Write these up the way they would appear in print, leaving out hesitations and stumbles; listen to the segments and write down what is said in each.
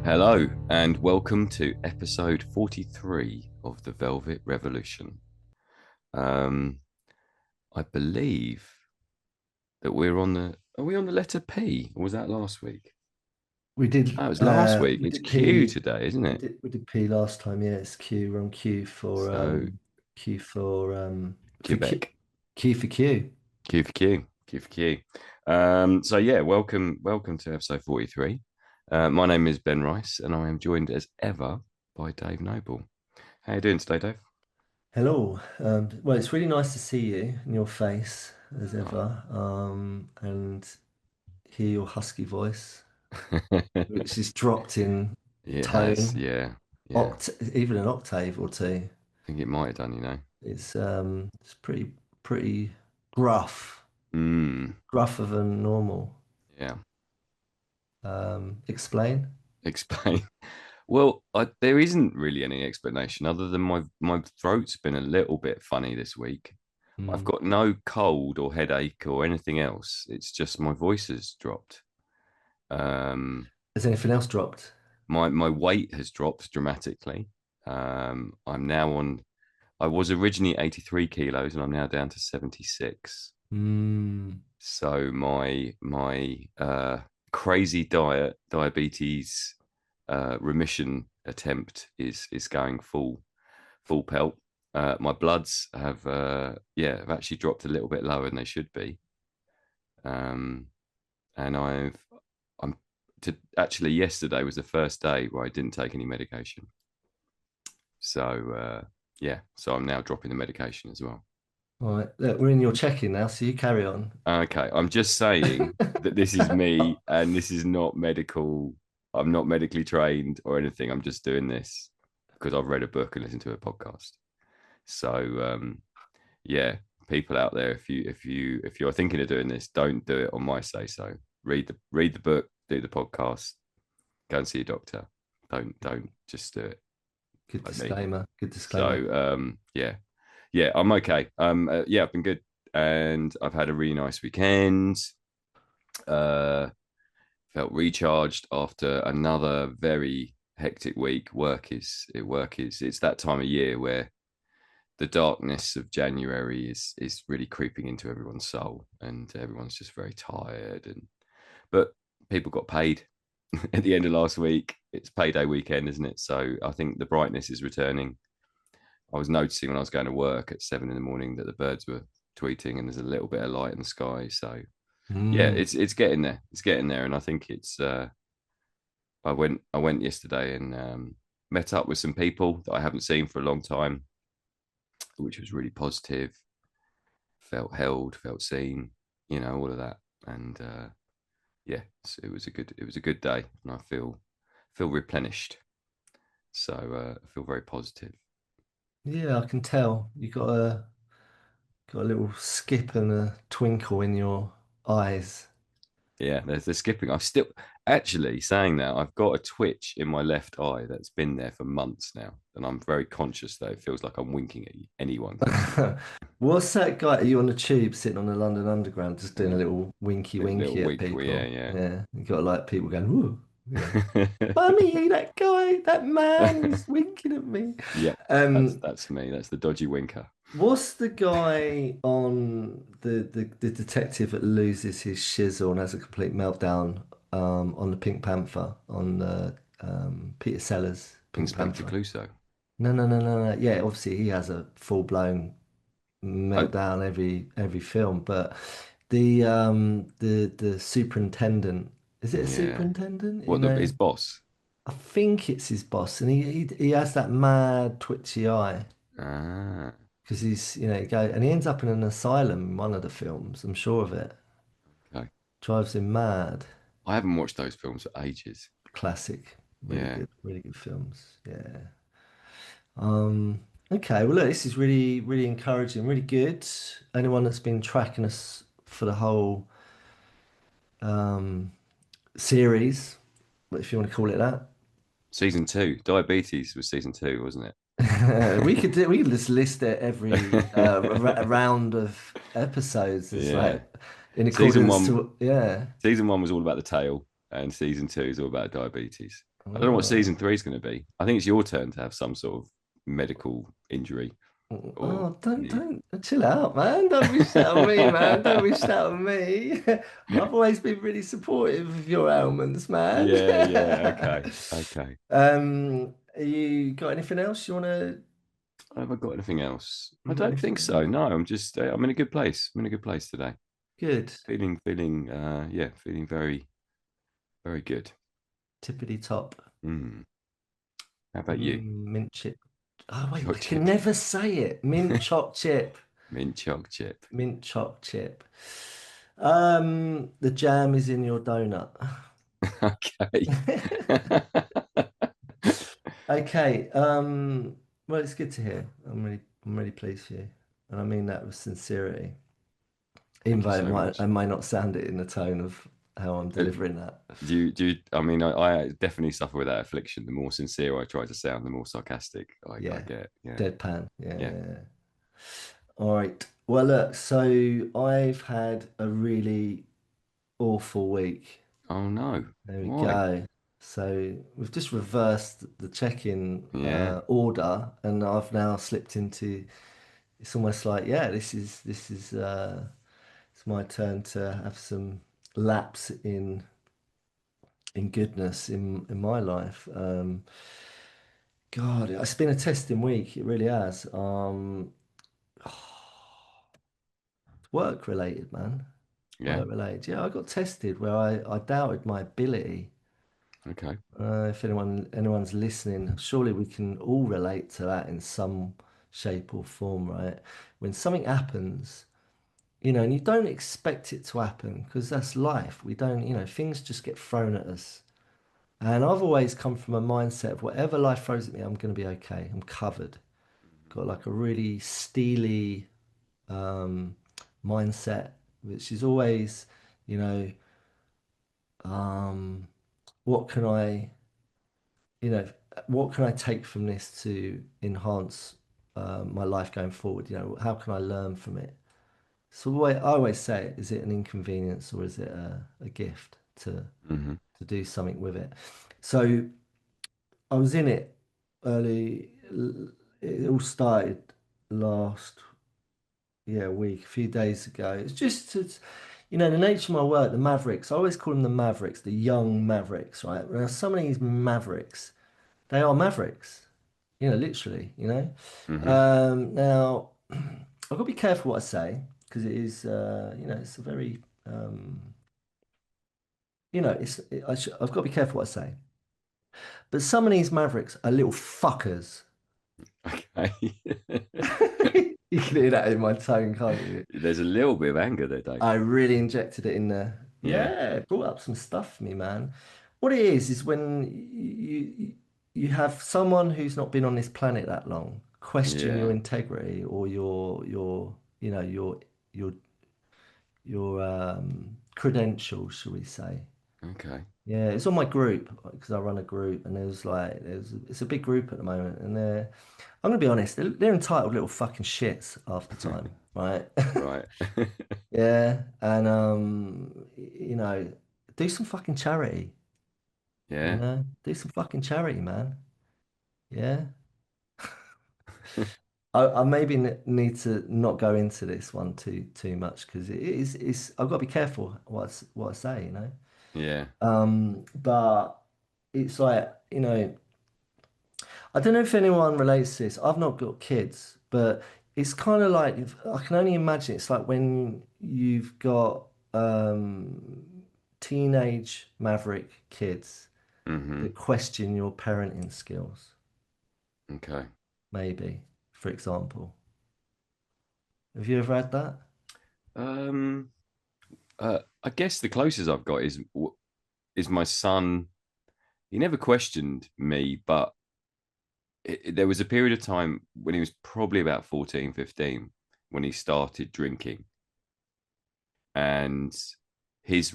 Hello, and welcome to episode 43 of the Velvet Revolution. Um, I believe that we're on the. Are we on the letter P, or was that last week? We did That was last week. we It's did Q P today, isn't it? we did P last time, yeah, it's Q. We're on So Q for Q Quebec, Q for Q. Q for Q, Q for Q. So yeah, welcome to episode 43. My name is Ben Rice, and I am joined as ever by Dave Noble. How you doing today, Dave? Hello. Well, it's really nice to see you and your face as Oh. ever. And hear your husky voice, which is dropped in It has, tone, yeah, yeah. even an octave or two. I think it might have done. It's pretty gruff, Mm, gruffer than normal. yeah. Explain. Explain. Well, there isn't really any explanation other than my throat's been a little bit funny this week. I've Hmm. got no cold or headache or anything else. It's just my voice has dropped. Um, Has anything else dropped? my weight has dropped dramatically. I'm now on. I was originally 83 kilos and I'm now down to 76. Hmm. So my crazy diabetes remission attempt is going full pelt. My bloods have actually dropped a little bit lower than they should be. Um, and I'm to actually yesterday was the first day where I didn't take any medication. So I'm now dropping the medication as well. All right. Look, we're in your check-in now, so you carry on. Okay, I'm just saying that this is me and this is not medical. I'm not medically trained or anything. I'm just doing this because I've read a book and listened to a podcast. So yeah, people out there, if you're thinking of doing this, don't do it on my say so. Read the book, do the podcast, go and see a doctor. Don't just do it Good like me. disclaimer. Good disclaimer. So yeah, I'm okay. Yeah, I've been good and I've had a really nice weekend. Uh, Felt recharged after another very hectic week. Work is it's that time of year where the darkness of January is really creeping into everyone's soul, and everyone's just very tired. And but people got paid at the end of last week. It's payday weekend, isn't it? So I think the brightness is returning. I was noticing when I was going to work at 7 in the morning that the birds were tweeting, and there's a little bit of light in the sky. So yeah, Mm. it's getting there. It's getting there, and I think it's. I went yesterday and met up with some people that I haven't seen for a long time, which was really positive. Felt held, felt seen, all of that, and yeah, so it was a good day, and I feel replenished. So I feel very positive. Yeah, I can tell. You got a little skip and a twinkle in your eyes. Yeah, there's the skipping. I've still actually saying that I've got a twitch in my left eye that's been there for months now, and I'm very conscious that it feels like I'm winking at anyone close to me. What's that guy? Are you on the tube sitting on the London Underground just doing a little winky Little winky at wink, yeah, people? yeah. Yeah, you got like people going, whoo, yeah. Funny, that guy, that man, he's winking at me. Yep, that's Um, that's me. That's the dodgy winker. what's the guy on the detective that loses his shizzle and has a complete meltdown on the Pink Panther on Peter Sellers Pink Inspector Panther? Clouseau. No. Yeah, obviously he has a full blown Oh, meltdown every film, but the superintendent, is it a yeah. superintendent? You What the know, his boss? I think it's his boss, and he has that mad twitchy eye. Ah, Because he's, he go and he ends up in an asylum in one of the films. I'm sure of it. okay. Drives him mad. I haven't watched those films for ages. Classic. Yeah. Really good films. Yeah. Um, okay, well look, this is really encouraging, really good. Anyone that's been tracking us for the whole um series, if you want to call it that. Season two. Diabetes was season two, wasn't We could just list it every it? round of episodes. It's Yeah. like in Season accordance one to, yeah. season one was all about the tail, and season two is all about diabetes. I don't know what season Oh. three is going to be. I think it's your turn to have some sort of medical injury or Oh, don't need. chill out, man. Don't wish that on me, man. Don't wish that on me. I've always been really supportive of your ailments, man. Yeah, yeah, okay, okay. You got anything else you wanna Have I got anything else? I you got don't anything think so. else? No, I'm just I'm in a good place. I'm in a good place today. Good. Feeling yeah, feeling very very good. Tippity top. Mm. How about you? Mint chip. Oh wait, Choc I can chip, never say it. Mint choc chip. mint choc chip. Mint choc chip. The jam is in your donut. Okay. Okay. Well, it's good to hear. I'm really pleased for you, and I mean that with sincerity. Even Thank you though so I much. might not sound it in the tone of how I'm Uh, delivering that. I mean, I definitely suffer with that affliction. The more sincere I try to sound, the more sarcastic I Yeah, get. Yeah, deadpan. Yeah, yeah. yeah, yeah. All right. Well, look. So I've had a really awful week. Oh no. There we Why? go. So we've just reversed the check-in Yeah. order, and I've now slipped into. It's almost like, yeah, it's my turn to have some lapse in goodness in my life. God, it's been a testing week. It really has. Work related, man. Yeah. Work related. Yeah, I got tested where I doubted my ability. Okay. If anyone's listening, surely we can all relate to that in some shape or form, right? When something happens, and you don't expect it to happen because that's life. We don't, things just get thrown at us. And I've always come from a mindset of whatever life throws at me, I'm going to be okay. I'm covered. Got like a really steely um, mindset, which is always, you know, um, what can I, you know, what can I take from this to enhance my life going forward? How can I learn from it? So I always say, is it an inconvenience or is it a gift Hmm. to do something with it? So I was in it early. It all started last, yeah, week, a few days ago. The nature of my work, the Mavericks. I always call them the Mavericks, the young Mavericks, right? Now, some of these Mavericks, they are Mavericks, literally, Hmm. Now, I've got to be careful what I say because it is, it's a very, I've got to be careful what I say. But some of these Mavericks are little fuckers. Okay. You can hear that in my tone, can't you? There's a little bit of anger there, Dave. I really injected it in there. Yeah. Yeah, it brought up some stuff for me, man. What it is when you have someone who's not been on this planet that long question your Yeah. integrity or your credentials, shall we say? Okay. Yeah, it's on my group because I run a group, and it's a big group at the moment, and I'm gonna be honest, they're entitled little fucking shits half the time, right? Right. Yeah, and do some fucking charity, Yeah. do some fucking charity, man. Yeah, I maybe need to not go into this one too much because it's I've got to be careful what I say, Yeah. but it's like I don't know if anyone relates to this. I've not got kids, but it's kind of like I can only imagine it's like when you've got teenage maverick kids Hmm. that question your parenting skills, Okay. maybe, for example. Have you ever had that? Um, I guess the closest I've got is my son. He never questioned me, but there was a period of time when he was probably about 14, 15, when he started drinking. And his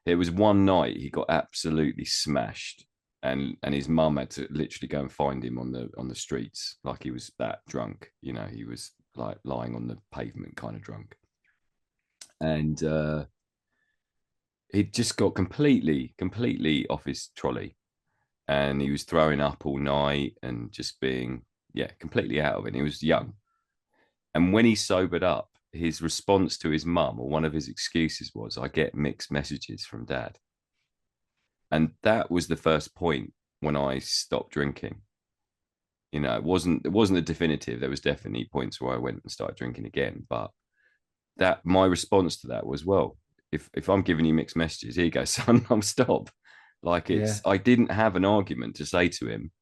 there was one night he got absolutely smashed, and his mum had to literally go and find him on the streets, like he was that drunk. He was like lying on the pavement, kind of drunk. And he just got completely off his trolley. and he was throwing up all night and just being, yeah, completely out of it. And he was young. And when he sobered up, his response to his mum, or one of his excuses, was, I get mixed messages from dad. And that was the first point when I stopped drinking. It wasn't a definitive. There was definitely points where I went and started drinking again, but that my response to that was, well, if I'm giving you mixed messages, here you go, son, I'm stop. Like, Yeah. I didn't have an argument to say to him,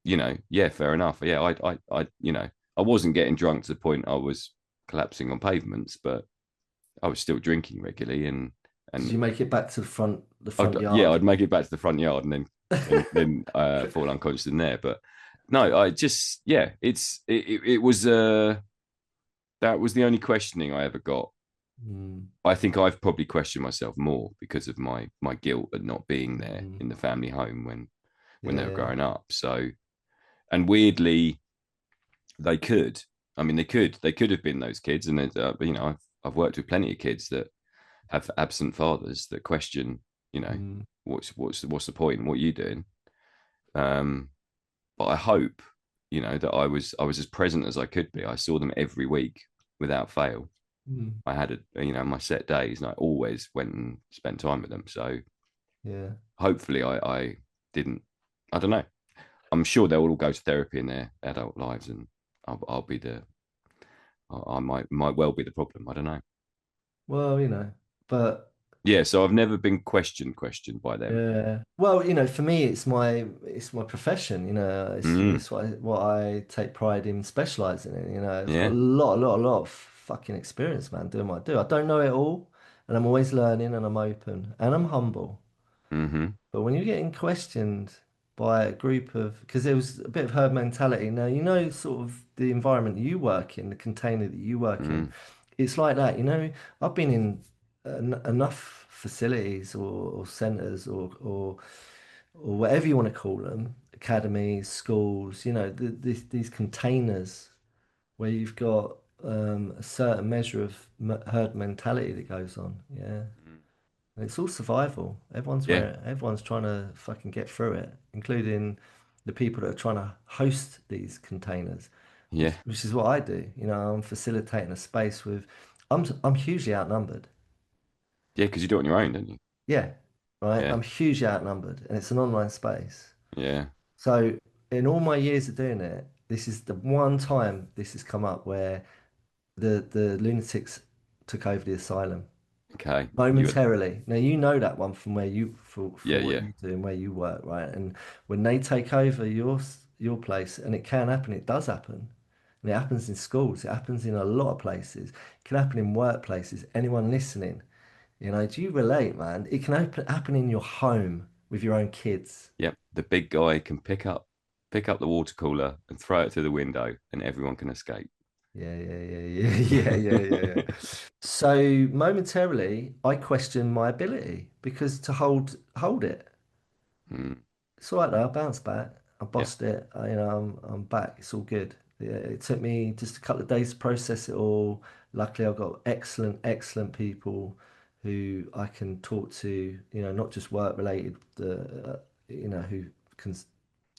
yeah, fair enough. Yeah, I wasn't getting drunk to the point I was collapsing on pavements, but I was still drinking regularly, Did and you make it back to the front yeah, yard? I'd make it back to the front yard and then fall unconscious in there. But no, I just, yeah, it was that was the only questioning I ever got. Mm, I think I've probably questioned myself more because of my guilt at not being there mm, in the family home when they were yeah. growing up. So, and weirdly, they could. I mean, they could have been those kids, and I've worked with plenty of kids that have absent fathers that question, you know, Mm, what's the point? What are you doing? Um, but I hope, that I was as present as I could be. I saw them every week without fail. mm, I had my set days, and I always went and spent time with them. So yeah. hopefully, I didn't. I don't know. I'm sure they'll all go to therapy in their adult lives, and I'll be I might well be the problem. I don't know. Well, but Yeah, so I've never been questioned by them. yeah. Well, for me, it's my profession. Mm, It's what I take pride in specializing in. I've got a yeah. lot of fucking experience, man, doing what I do. I don't know it all, and I'm always learning, and I'm open, and I'm humble. Mm-hmm. But when you're getting questioned by a group of, because there was a bit of herd mentality. Now, sort of the environment that you work in, the container that you work in, Mm, it's like that. I've been in enough facilities or centers or whatever you want to call them, academies, schools, these containers where you've got a certain measure of herd mentality that goes on. Yeah. mm. And it's all survival. Yeah. Everyone's trying to fucking get through it, including the people that are trying to host these containers, which Yeah. which is what I do. I'm facilitating a space with I'm hugely outnumbered. Yeah, because you do it on your own, don't you? Yeah, right. Yeah. I'm hugely outnumbered, and it's an online space. Yeah. So in all my years of doing it, this is the one time this has come up where the lunatics took over the asylum. Okay. Momentarily. Now you know that one from where for Yeah, what yeah. you do and where you work, right? And when they take over your place, and it can happen, it does happen. And it happens in schools, it happens in a lot of places. It can happen in workplaces. Anyone listening, do you relate, man? It can happen in your home with your own kids. Yep. The big guy can pick up the water cooler and throw it through the window, and everyone can escape. Yeah. So momentarily, I question my ability because to hold it. Mm, It's all right though. I bounced back. I yeah. bossed it. I'm back. It's all good. Yeah, it took me just a couple of days to process it all. Luckily, I've got excellent people who I can talk to. Not just work related. Who can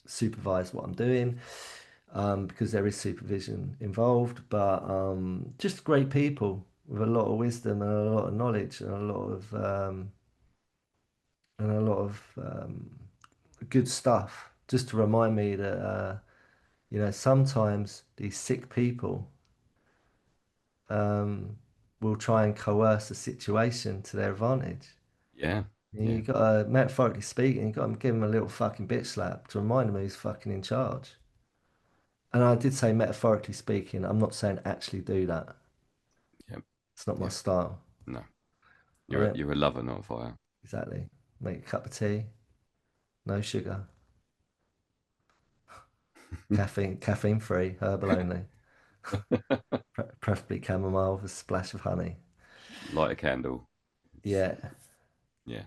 supervise what I'm doing. Because there is supervision involved, but just great people with a lot of wisdom and a lot of knowledge and a lot of good stuff just to remind me that sometimes these sick people um, will try and coerce a situation to their advantage. Yeah. You Yeah. got to, metaphorically speaking, you got to give him a little fucking bitch slap to remind him who's fucking in charge. And I did say metaphorically speaking, I'm not saying actually do that. Yeah. It's not my Yeah. style. No. I You're a, don't you're a lover, not a fire. exactly make a cup of tea, no sugar, caffeine free, herbal only, preferably chamomile with a splash of honey. Light a candle. It's, Yeah. yeah.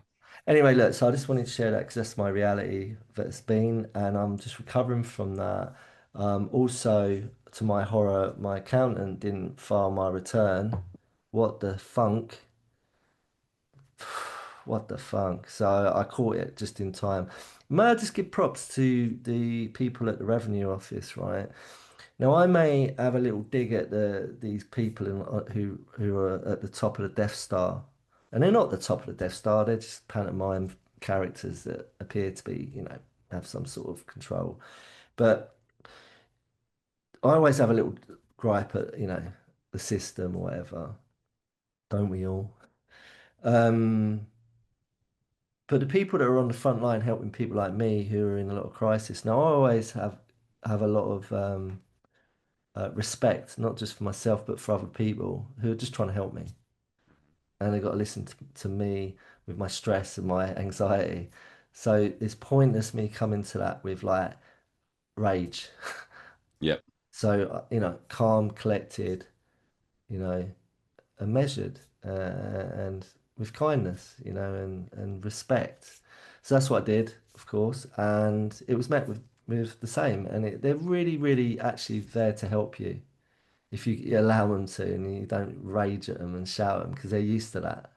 Anyway, look, so I just wanted to share that because that's my reality that's been, and I'm just recovering from that. Also, to my horror, my accountant didn't file my return. What the funk? what the funk? So I caught it just in time. May I just give props to the people at the Revenue Office, right? Now I may have a little dig at these people who are at the top of the Death Star, and they're not the top of the Death Star. They're just pantomime characters that appear to be, have some sort of control. But I always have a little gripe at, the system or whatever. Don't we all? Um, but the people that are on the front line helping people like me who are in a lot of crisis. Now, I always have a lot of respect, not just for myself, but for other people who are just trying to help me. And they've got to listen to me with my stress and my anxiety. So it's pointless me coming to that with like rage. Yep. So, calm, collected, you know, and measured, and with kindness, and respect. So that's what I did, of course, and it was met with the same. And they're really, really actually there to help you if you allow them to, and you don't rage at them and shout at them because they're used to that,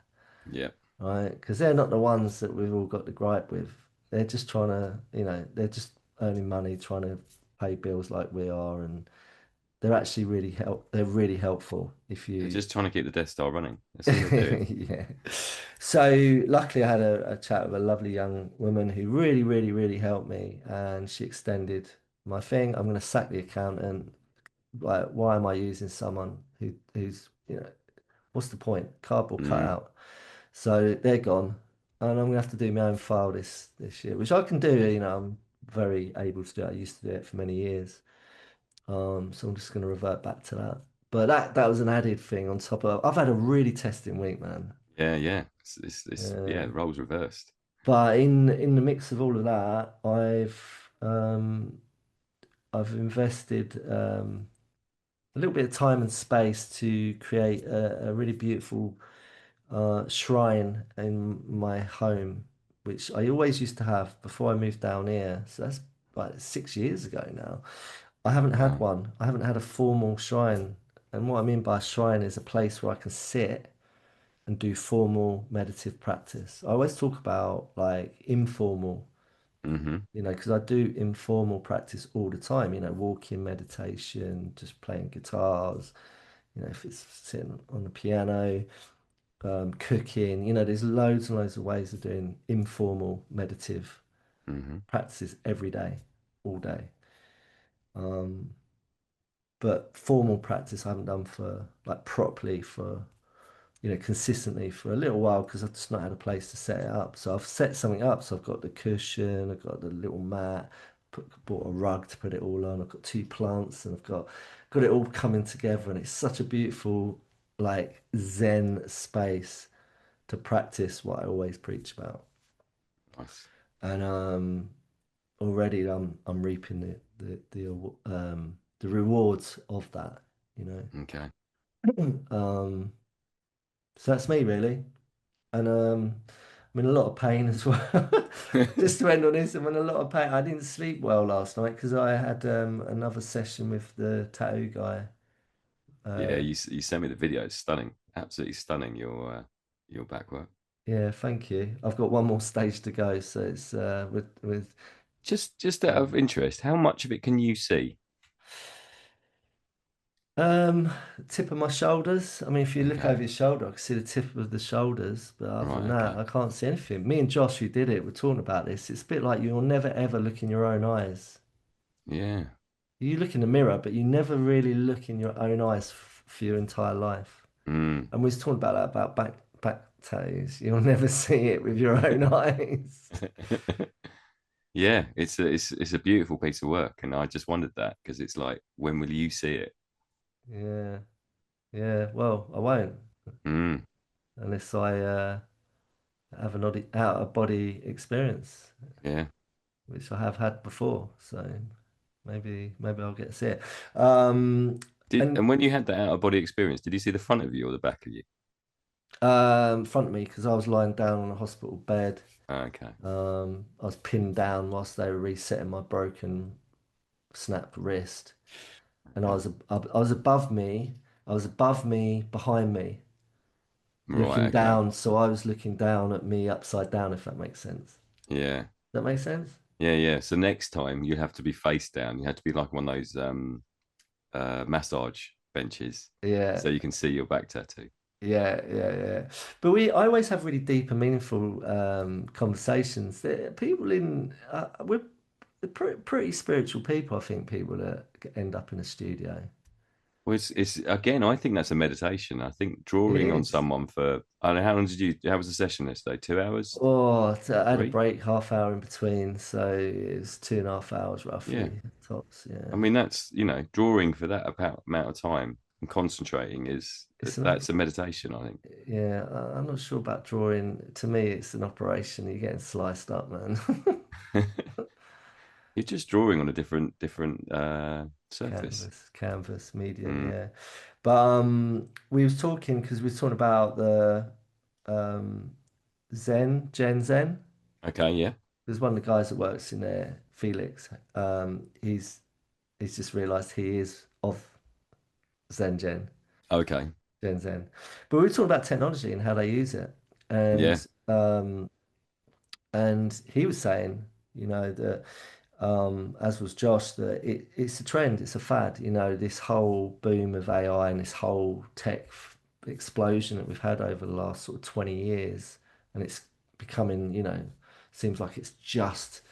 Yep. right? Because they're not the ones that we've all got the gripe with. They're just trying to, they're just earning money, trying to pay bills like we are, and they're actually really help. They're really helpful if They're you. just trying to keep the Death Star running. That's all they're doing. Yeah. So luckily, I had a chat with a lovely young woman who really, really, really helped me, and she extended my thing. I'm going to sack the accountant. Like, why am I using someone who's, what's the point? Cardboard Mm. cutout. So they're gone, and I'm gonna have to do my own file this year, which I can do. I'm very able to do. I used to do it for many years. So I'm just gonna revert back to that. But that was an added thing on top of. I've had a really testing week, man. Yeah, yeah. Yeah, Uh, roles reversed. but in the mix of all of that, I've invested a little bit of time and space to create a really beautiful shrine in my home, which I always used to have before I moved down here. So that's like 6 years ago now. I haven't had Wow. one. I haven't had a formal shrine. And what I mean by shrine is a place where I can sit and do formal meditative practice. I always talk about like informal, Hmm. because I do informal practice all the time, walking meditation, just playing guitars, if it's sitting on the piano, cooking. There's loads and loads of ways of doing informal meditative Hmm. practices every day, all day. Um, but formal practice I haven't done for like properly for, consistently for a little while because I've just not had a place to set it up. So I've set something up. So I've got the cushion, I've got the little mat, bought a rug to put it all on. I've got two plants and I've got it all coming together. And it's such a beautiful, like Zen space to practice what I always preach about. Nice. And already I'm reaping the rewards of that, you know. Okay. Um, so that's me really. And I'm in a lot of pain as well. Just to end on this, I'm in a lot of pain. I didn't sleep well last night because I had another session with the tattoo guy. Yeah, Uh, you sent me the video. It's stunning. Absolutely stunning. Your back work. yeah, thank you. I've got one more stage to go, so it's with Just out of interest, how much of it can you see? Um, tip of my shoulders. I mean, if you look Okay. over your shoulder, I can see the tip of the shoulders. But other than Right, that, okay. I can't see anything. Me and Josh, who did it, were talking about this. It's a bit like you'll never ever look in your own eyes. Yeah. You look in the mirror, but you never really look in your own eyes for your entire life. Mm. And we was talking about that about back tattoos. You'll never see it with your own eyes. Yeah, it's a beautiful piece of work, and I just wondered that because it's like, when will you see it? Yeah, yeah. Well, I won't Mm. unless I have an out of body experience, Yeah. which I have had before. So maybe I'll get to see it. Um, And and when you had that out of body experience, did you see the front of you or the back of you? front of me because I was lying down on a hospital bed. Okay. I was pinned down whilst they were resetting my broken snapped wrist, and Okay. I was above me. I was above me, behind me, Right. looking Okay. down. So I was looking down at me upside down, if that makes sense. Yeah. That makes sense? Yeah. Yeah. So next time you have to be face down. You have to be like one of those massage benches, Yeah. so you can see your back tattoo. Yeah. But I always have really deep and meaningful conversations. People we're pretty spiritual people, I think, people that end up in a studio. Well, it's again, I think that's a meditation. I think It drawing on is. someone for, I don't know, how long did you, how was the session yesterday? 2 hours? Oh, I had a Three? break, half hour in between, so it was 2.5 hours Yeah. roughly, tops. I Yeah. mean, that's, drawing for that amount of time and concentrating is, It's an that's a meditation, I Yeah, I'm not sure about drawing. To me, it's an operation. You're getting sliced up, man. think. You're just drawing on a different surface. Canvas, medium, Mm. yeah. But we was talking because we was talking about the um Gen Zen. Okay, yeah. There's one of the guys that works in there, Felix. He's just realised he is of Gen. Okay. Gen. But we were talking about technology and how they use it. Yeah. And he was saying, that as was Josh, that it's a trend, it's a fad, this whole boom of AI and this whole explosion that we've had over the last sort of 20 years. And it's becoming, seems like it's just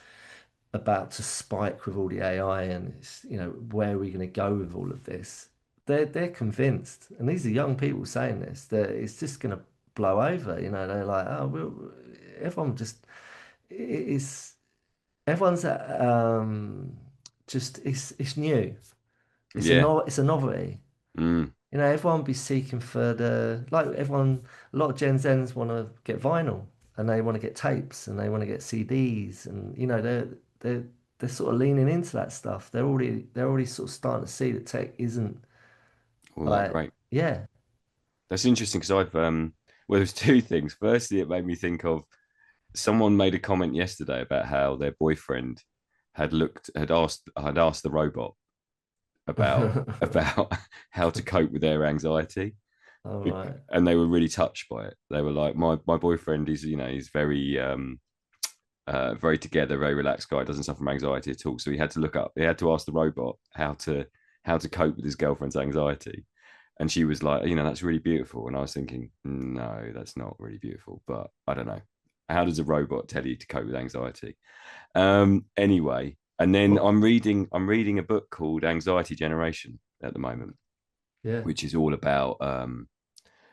about to spike with all the AI and it's, where are we going to go with all of this? They're convinced, and these are young people saying this, that it's just going to blow over. They're like, oh, everyone just it's everyone's just it's new. Yeah. It's a novelty. Mm. Everyone be seeking for a lot of Gen Zens want to get vinyl and they want to get tapes and they want to get CDs and they're they're sort of leaning into that stuff. They're already sort of starting to see that tech isn't All that like great. yeah. That's interesting because well, there's two things. Firstly, it made me think of someone made a comment yesterday about how their boyfriend had asked the robot about how to cope with their anxiety, All right. and they were really touched by it. They were like, my boyfriend is, he's very very together, very relaxed guy, doesn't suffer from anxiety at all. So he had to ask the robot how to cope with his girlfriend's anxiety. And she was like, that's really beautiful. And I was thinking, no, that's not really beautiful, but I don't know. How does a robot tell you to cope with anxiety? Anyway, and then Well, I'm reading a book called Anxiety Generation at the moment, yeah, which is all about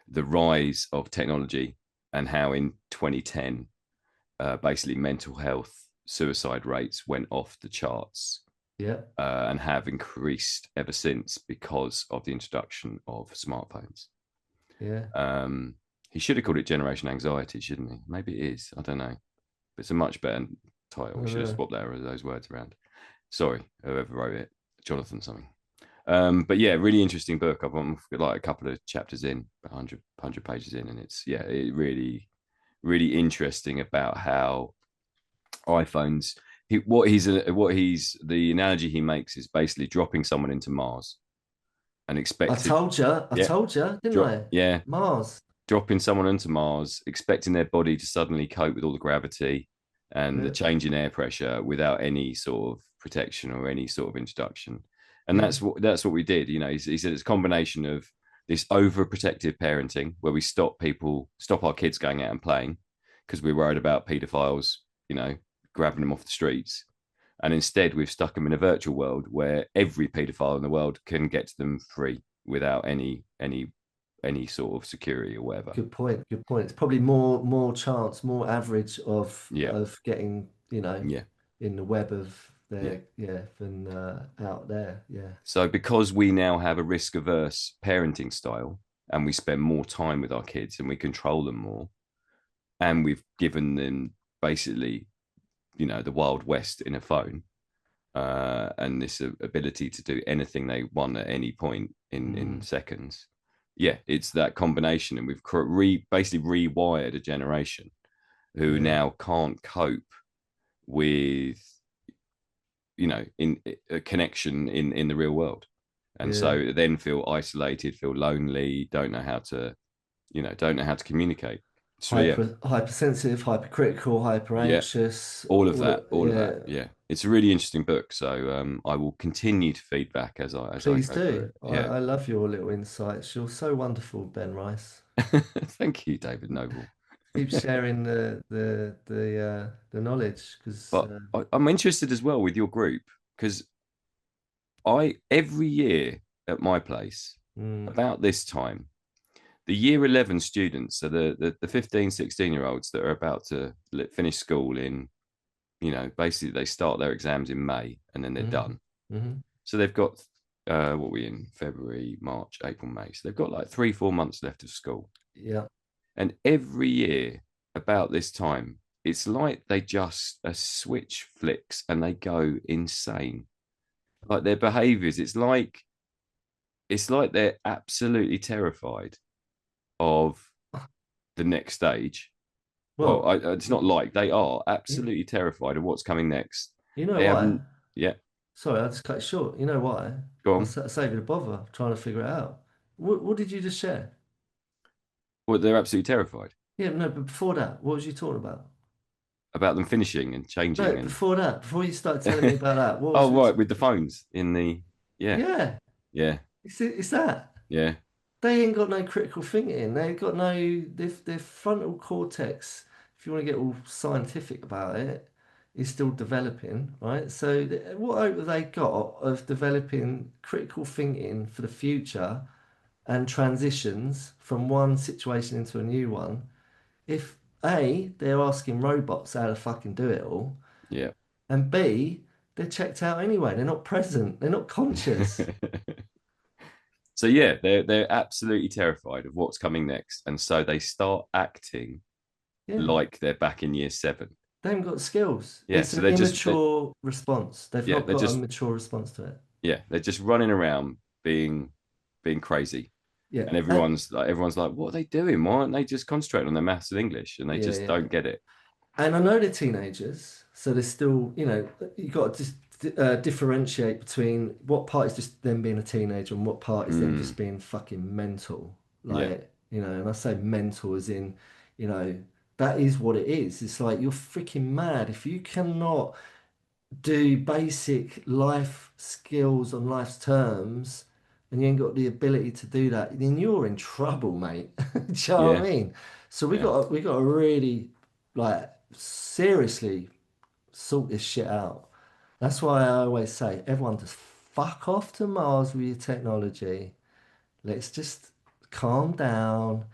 the rise of technology and how in 2010 basically mental health suicide rates went off the charts yeah, and have increased ever since because of the introduction of smartphones. yeah. Um, he should have called it Generation Anxiety, shouldn't he? Maybe it is. I don't know. But it's a much better I title. We don't should have know. swapped those words around. Sorry, whoever wrote it, Jonathan something. But yeah, really interesting book. I'm like a couple of chapters in, 100 pages in, and it really interesting about how iPhones. What he's the analogy he makes is basically dropping someone into Mars and expected, I yeah, told you, didn't drop, I? yeah, Mars. dropping someone into Mars, expecting their body to suddenly cope with all the gravity and the Yeah, change in air pressure without any sort of protection or any sort of introduction. And yeah, that's what we did. He said it's a combination of this overprotective parenting where we stop our kids going out and playing because we're worried about paedophiles, you know, grabbing them off the streets. And instead, we've stuck them in a virtual world where every paedophile in the world can get to them free without any sort of security or whatever. good point. Good point. It's probably more chance, more average of Yeah, getting, yeah, in the web of yeah. their than out there. Yeah, So because we now have a risk averse parenting style and we spend more time with our kids and we control them more, and we've given them basically, the Wild West in a phone, and this ability to do anything they want at any point in mm, seconds. Yeah, it's that combination, and we've basically rewired a generation who yeah, now can't cope with in a connection in the real world, and yeah, so then feel isolated, feel lonely, don't know how to don't know how to communicate. So yeah, Hypersensitive, hypercritical, hyper yeah, anxious. all of that. Yeah, Yeah, it's a really interesting book. So I will continue to feedback as I please go through do. it. Yeah. I love your little insights. You're so wonderful, Ben Rice. Thank you, David Noble. Keep sharing the knowledge because But I'm interested as well with your group because I every year at my place mm, about this time, the year 11 students, so the 15, 16 year olds that are about to finish school in, basically they start their exams in May and then they're mm, done. mm, So they've got, what we in February, March, April, May. So they've got like 3, 4 months left of school. yeah. And every year about this time, it's like they just a switch flicks and they go insane. Like their behaviors, it's like they're absolutely terrified of the next stage. Well, Well, it's not like they are you, absolutely terrified of what's coming next. you know They why? haven't, yeah, Sorry, I just cut it short. You know why? go I'll on. save you the bother trying to figure it out. What did you just share? Well, they're absolutely terrified Yeah, no, but before that, what was you talking about? about them finishing and No, changing and before that, before you started telling me about that, what was oh we? right, with the phones in the yeah, Yeah, yeah, it's that. yeah, They ain't got no critical thinking. They've got no their frontal cortex, if you want to get all scientific about it, is still developing, right? So what hope have they got of developing critical thinking for the future and transitions from one situation into a new one if A, they're asking robots how to fucking do it all, yeah. and B, they're checked out anyway. They're not present. They're not conscious. So yeah, they're absolutely terrified of what's coming next, and so they start acting Yeah. like they're back in year 7. They haven't got skills. Yeah, It's so an they're immature response. They've yeah not they're got a just mature response to it. they're just running around being crazy, Yeah. and everyone's like, what are they doing? Why aren't they just concentrating on their maths and English? And they Yeah, just yeah. don't get it. And I know they're teenagers, so they're still, you've got to just differentiate between what part is just them being a teenager and what part is them just Mm, being fucking mental. yeah, Like, and I say mental as in, you know, that is what it is. It's like you're freaking mad if you cannot do basic life skills on life's terms and you ain't got the ability to do that, then you're in trouble, mate. Do you know what I yeah, mean? So we yeah, got we got to really like seriously sort this shit out. That's why I always say everyone just fuck off to Mars with your technology. Let's just calm down,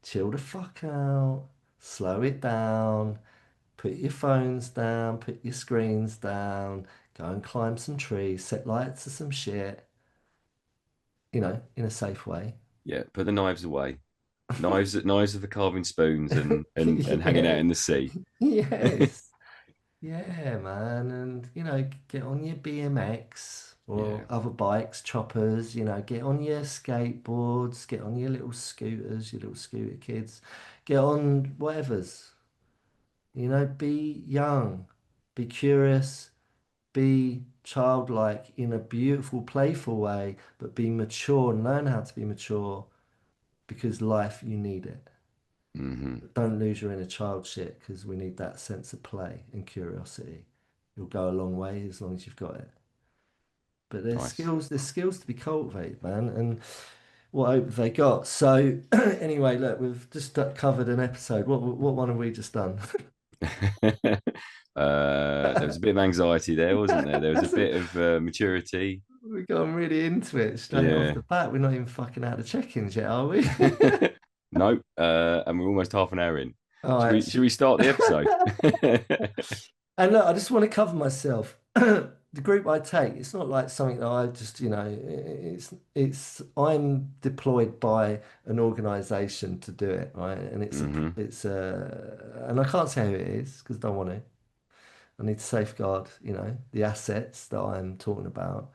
chill the fuck out, slow it down. Put your phones down, put your screens down, go and climb some trees, set lights to some shit, in a safe way. yeah. Put the knives away. Knives are for carving spoons and hanging out Yeah, in the sea. yes. Yeah, man. And, get on your BMX Yeah, or other bikes, choppers, get on your skateboards, get on your little scooters, your little scooter kids, get on whatever's, be young, be curious, be childlike in a beautiful, playful way, but be mature and learn how to be mature because life, you need it. hmm, But don't lose your inner child shit because we need that sense of play and curiosity. You'll go a long way as long as you've got it. But nice. there's skills to be cultivated, man. And what hope have they got? So anyway, look, we've just covered an episode. What one have we just done? There was a bit of anxiety there, wasn't there? There was a That's bit of maturity. We've gone really into it straight off Yeah. the bat. We're not even fucking out of check-ins yet, are we? Nope. And we're almost half an hour in. All Should we right. should we start the episode? And look, I just want to cover myself. The group I take, it's not like something that I just, it's I'm deployed by an organization to do it, right? And Hmm. and I can't say who it is because I don't want to. I need to safeguard, the assets that I'm talking about.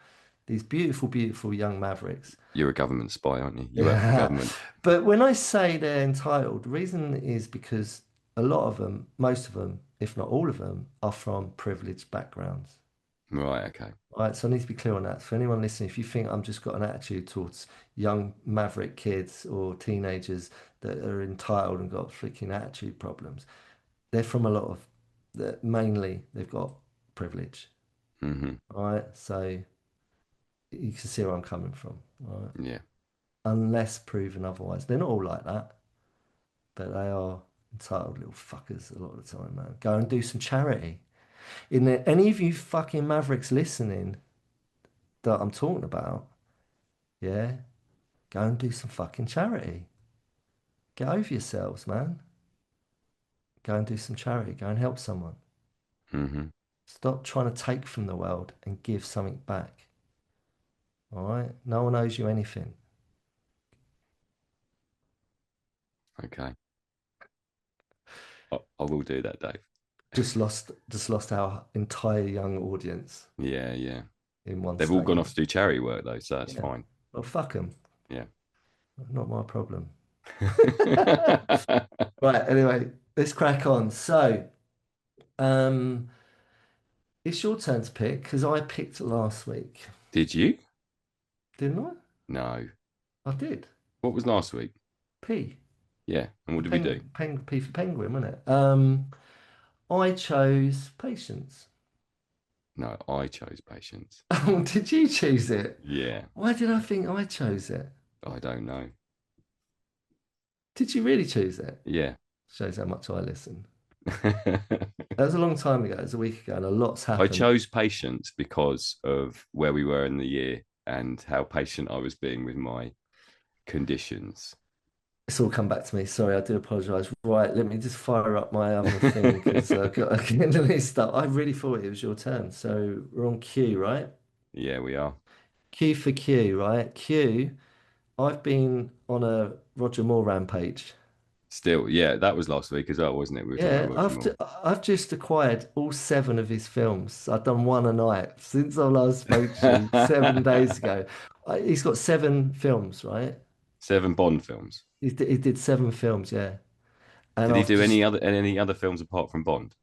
These beautiful, beautiful young mavericks. You're a government spy, aren't you? You work for the Yeah. government. But when I say they're entitled, the reason is because a lot of them, most of them, if not all of them, are from privileged backgrounds. Right. Okay. All right, so I need to be clear on that. For anyone listening, if you think I'm just got an attitude towards young maverick kids or teenagers that are entitled and got freaking attitude problems, they're from a lot of that mainly they've got privilege. Hmm. All right, so you can see where I'm coming from. All right, Yeah. unless proven otherwise, they're not all like that, but they are entitled little fuckers a lot of the time, man. Go and do some charity. In there, any of you fucking mavericks listening that I'm talking about, yeah, go and do some fucking charity. Get over yourselves, man. Go and do some charity. Go and help someone. Hmm. Stop trying to take from the world and give something back. All right? No one owes you anything. Okay. I will do that, Dave. Just lost our entire young audience Yeah. Yeah. in one They've all gone off statement. to do charity work though, so that's Yeah. fine. Well, fuck them. Yeah. Not my problem. Right. Anyway, let's crack on. So, um, it's your turn to pick because I picked last week, Did you? didn't I? No. I did. What was last week? P. Yeah. And For what did we do? P for penguin, wasn't it? I chose patience. No, I chose patience. Oh, did you choose it? Yeah. Why did I think I chose it? I don't know. Did you really choose it? Yeah. Shows how much I listen. That was a long time ago. It was a week ago, and a lot's I happened. chose patience because of where we were in the year and how patient I was being with my conditions. It's all come back to me. Sorry, I do apologise. Right, let me just fire up my other thing because I've got to get the list up. I really thought it was your turn. So we're on Q, right? Yeah, we are. Q for Q, right? Q, I've been on a Roger Moore rampage. Still, yeah, that was last week as well, wasn't it? We were talking about Yeah, Roger Moore. I've just acquired all seven of his films. I've done one a night since I last spoke to you 7 days ago. He's got seven films, right? 7 Bond films. He did seven films, yeah. And Did he I've do just any other films apart from Bond?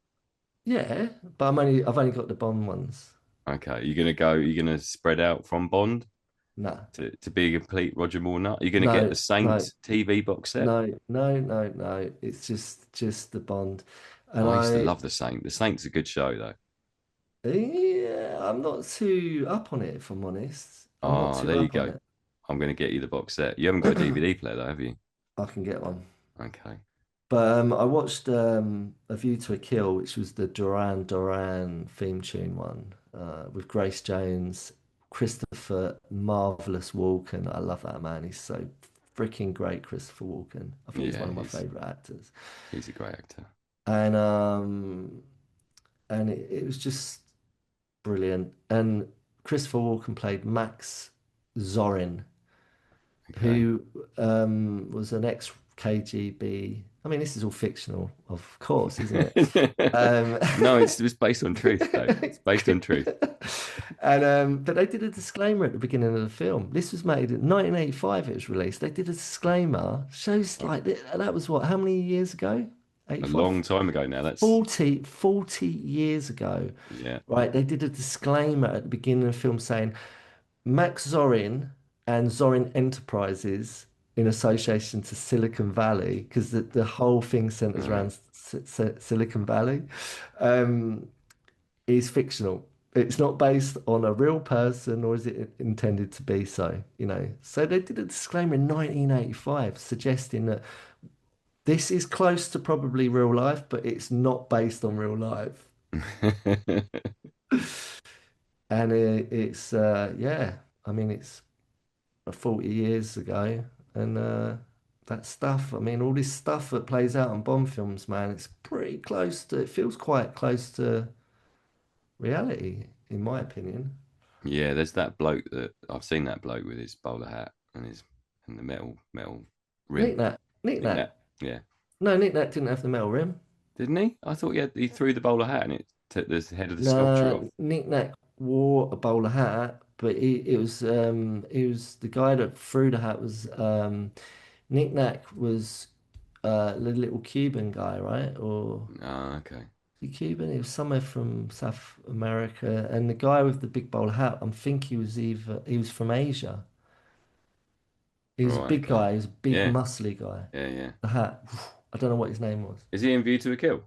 yeah, but I've only got the Bond ones. Okay, you're gonna spread out from Bond No, to be a complete Roger Moore nut. You're gonna get no, the no, Saint TV box set. no. It's just the Bond, and I used to love the Saint. The Saint's a good show though. yeah, I'm not too up on it if I'm honest. I'm not Oh, too there you up on go. it. I'm gonna get you the box set. You haven't got a DVD player though, have you? I can get one. Okay. But I watched A View to a Kill, which was the Duran Duran theme tune one with Grace Jones, Christopher Marvelous Walken. I love that man. He's so freaking great, Christopher Walken. I think he's Yeah, one of my favorite actors. he's a great actor. And it was just brilliant. And Christopher Walken played Max Zorin, Okay. who was an ex-KGB. I mean, this is all fictional, of course, isn't it? Um, No, it's based on truth, Dave. It's based on truth. and but they did a disclaimer at the beginning of the film. This was made in 1985. It was released. They did a disclaimer. Shows like that was what? How many years ago? A 85, long time ago now. That's 40 years ago. yeah. Right? They did a disclaimer at the beginning of the film saying Max Zorin and Zorin Enterprises in association to Silicon Valley, because the whole thing centers Right. around Silicon Valley, um, is fictional. It's not based on a real person, or is it intended to be so? So they did a disclaimer in 1985 suggesting that this is close to probably real life, but it's not based on real life. And yeah, I mean, it's 40 years ago. And that stuff, I mean, all this stuff that plays out in Bond films, man, it's pretty close to, it feels quite close to reality, in my opinion. Yeah, there's that bloke that I've seen that bloke with his bowler hat and the metal rim. Nick Nat, Nick Nick Nat. that. Yeah. No, Nick Nat didn't have the metal rim. Didn't he? I thought he threw the bowler hat and it took the head of the sculpture off. No, Nick Nat wore a bowler hat, but it was the guy that threw the hat was Nick Nat was the little Cuban guy, right? Or Ah, okay. he Cuban? He was somewhere from South America. And the guy with the big bowler hat, I think he was from Asia. He was a Right. big Okay. guy. He was a big, Yeah. muscly guy. Yeah. Yeah. The hat, I don't know what his name was. Is he in View to a Kill?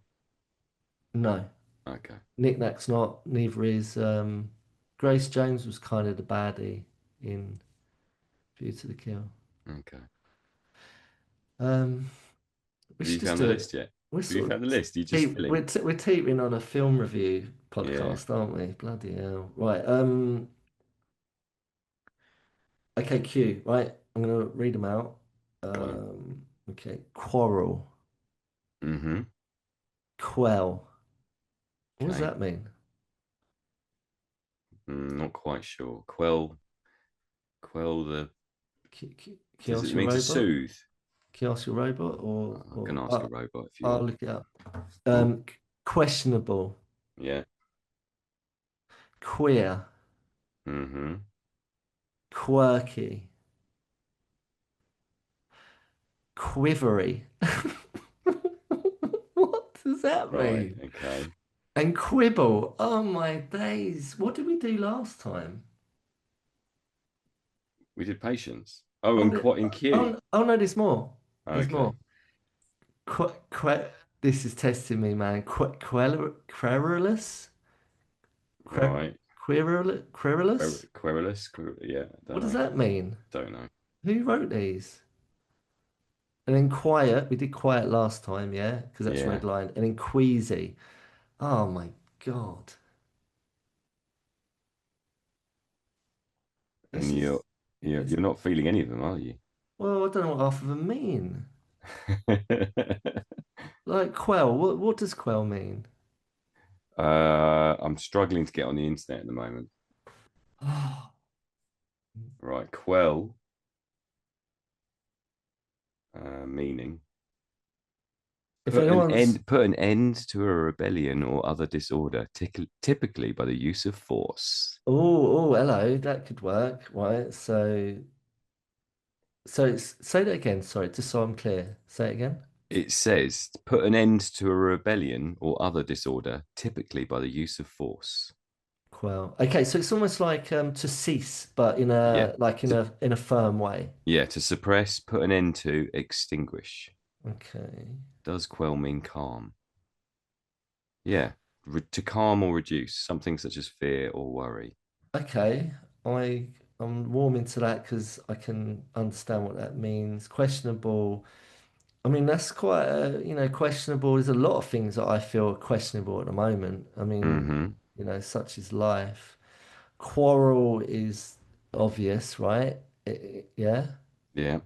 No, Okay. Knick-Knack's not. Neither is Grace Jones was kind of the baddie in View to the Kill. Okay. Um, we Have should you just found the do it. list yet? We're Have you sort of found the list? You just filling? we're teetering on a film review Yeah. podcast, aren't we? Bloody hell! Right. Okay. Q. Right. I'm gonna read them out. Go on. Okay. Quarrel. Mm-hmm. Quell. What does Okay. that mean? Not quite sure. Quell the. Does Kiosk it your mean to robot? soothe? Kiosk your robot, I can or ask a robot if you I'll want. look it up. Oh, Questionable. yeah. Queer. Mm-hmm. Quirky. Quivery. What does that Right. mean? Okay. And quibble. Oh my days. What did we do last time? We did patience. Oh, Oh, and quite in queue. no, there's more. There's more. Okay. Qu que this is testing me, man. Querulous? Right. Querulous? Querulous. Yeah. What Don't does know. that mean? Don't know. Who wrote these? And then quiet. We did quiet last time, yeah? Because that's red Yeah. line. And then queasy. Oh my God. And This is you're this. not feeling any of them, are you? Well, I don't know what half of them mean. Like quell. What does quell mean? I'm struggling to get on the internet at the moment. Oh, Right. Quell, meaning if anyone's put an end to a rebellion or other disorder, typically by the use of force. hello, that could work, right? Say that again. Sorry, just so I'm clear. Say it again. It says put an end to a rebellion or other disorder, typically by the use of force. Quell. Okay, so it's almost like to cease, but Yeah. To, in a firm way. yeah, to suppress, put an end to, extinguish. Okay. Does quell mean calm? Yeah. To calm or reduce something such as fear or worry. Okay. I I'm warming to that because I can understand what that means. Questionable. I mean, that's quite questionable. There's a lot of things that I feel are questionable at the moment. I mean, Mm-hmm. such is life. Quarrel is obvious, right? Yeah. Yeah.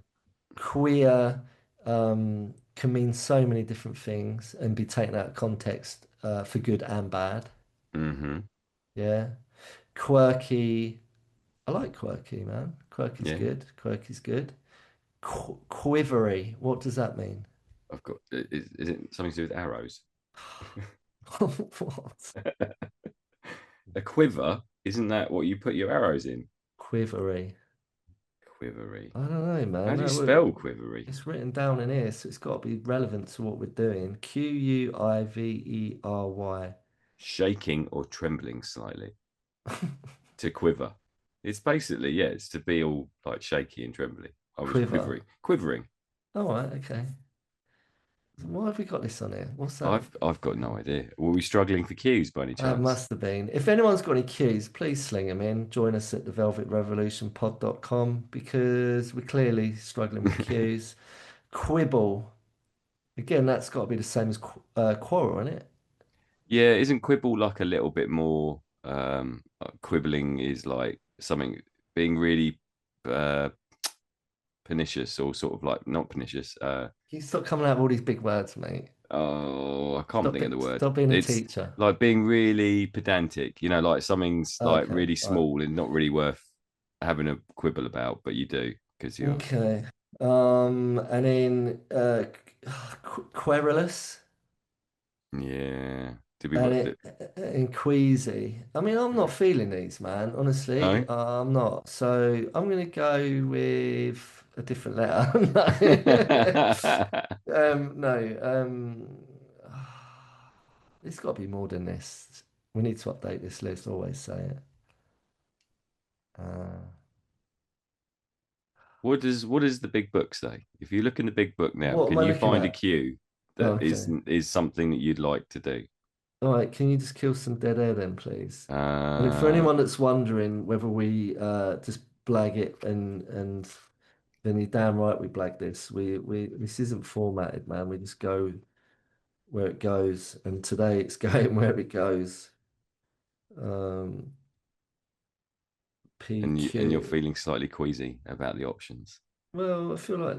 Queer can mean so many different things and be taken out of context for good and bad. Mm-hmm. Yeah. Quirky. I like quirky, man. Quirky's Yeah. good. Quirky's good. Quivery. What does that mean? I've got. Is it something to do with arrows? What? A quiver, isn't that what you put your arrows in? Quivery. Quivery. I don't know, How man. do you No, spell quivery? it's written down in here, so it's got to be relevant to what we're doing. Quivery. Shaking or trembling slightly. To quiver. It's basically, yeah, it's to be all like shaky and trembly. I was Quiver. quivering. Quivering. All right, okay. Why have we got this on here? What's that? I've got no idea. Were we struggling for cues by any That chance? must have been. If anyone's got any cues, please sling them in. Join us at thevelvetrevolutionpod.com because we're clearly struggling with cues. Quibble. Again, that's got to be the same as quarrel, isn't it? Yeah, isn't quibble like a little bit more quibbling is like something being really uh pernicious or sort of like not pernicious. You stop coming out with all these big words, mate. Oh, I can't think of the word. Stop being a It's teacher. like being really pedantic, like something's like Okay, really all small and not really worth having a quibble about, but you do because right. you're, Okay. And then querulous yeah. Did we, and queasy. I mean, I'm not feeling these, man. Honestly, no? I'm not. So I'm gonna go with a different letter. No. No. It's got to be more than this. We need to update this list. Always say it. Uh, What does the big book say? If you look in the big book now, what am can I you looking find a at? cue that is Okay. is something that you'd like to do? All right. Can you just kill some dead air then, please? And for Uh, anyone that's wondering whether we just blag it and then you're damn right we blag this. We this isn't formatted, man. We just go where it goes, and today it's going where it goes. Um, and you're PQ. feeling slightly queasy about the options. Well, I feel like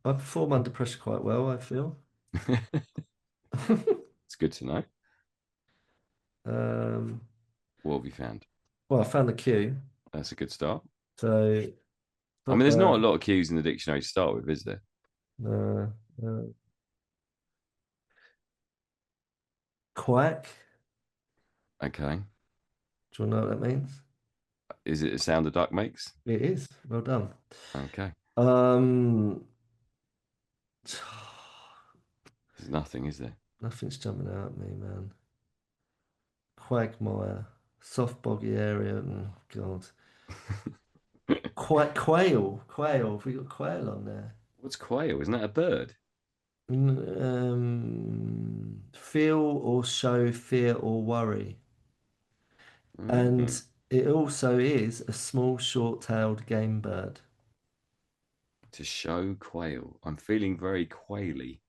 I perform under pressure quite well, I feel. It's good to know. Um, What have you found? well, I found the Q, That's a good start. so I mean, not there's not a bad. lot of cues in the dictionary to start with, is there? Uh, uh, Quack. Okay. Do you want to know what that means? Is it a sound a duck makes? It is. Well done. Okay. Um, There's nothing, is there? nothing's jumping out at me, man. Quagmire, soft boggy area. Oh, God. Quail. Have we got quail on there? What's quail? Isn't that a bird? Feel or show fear or worry. Mm. And it also is a small, short-tailed game bird. To show quail. I'm feeling very quaily.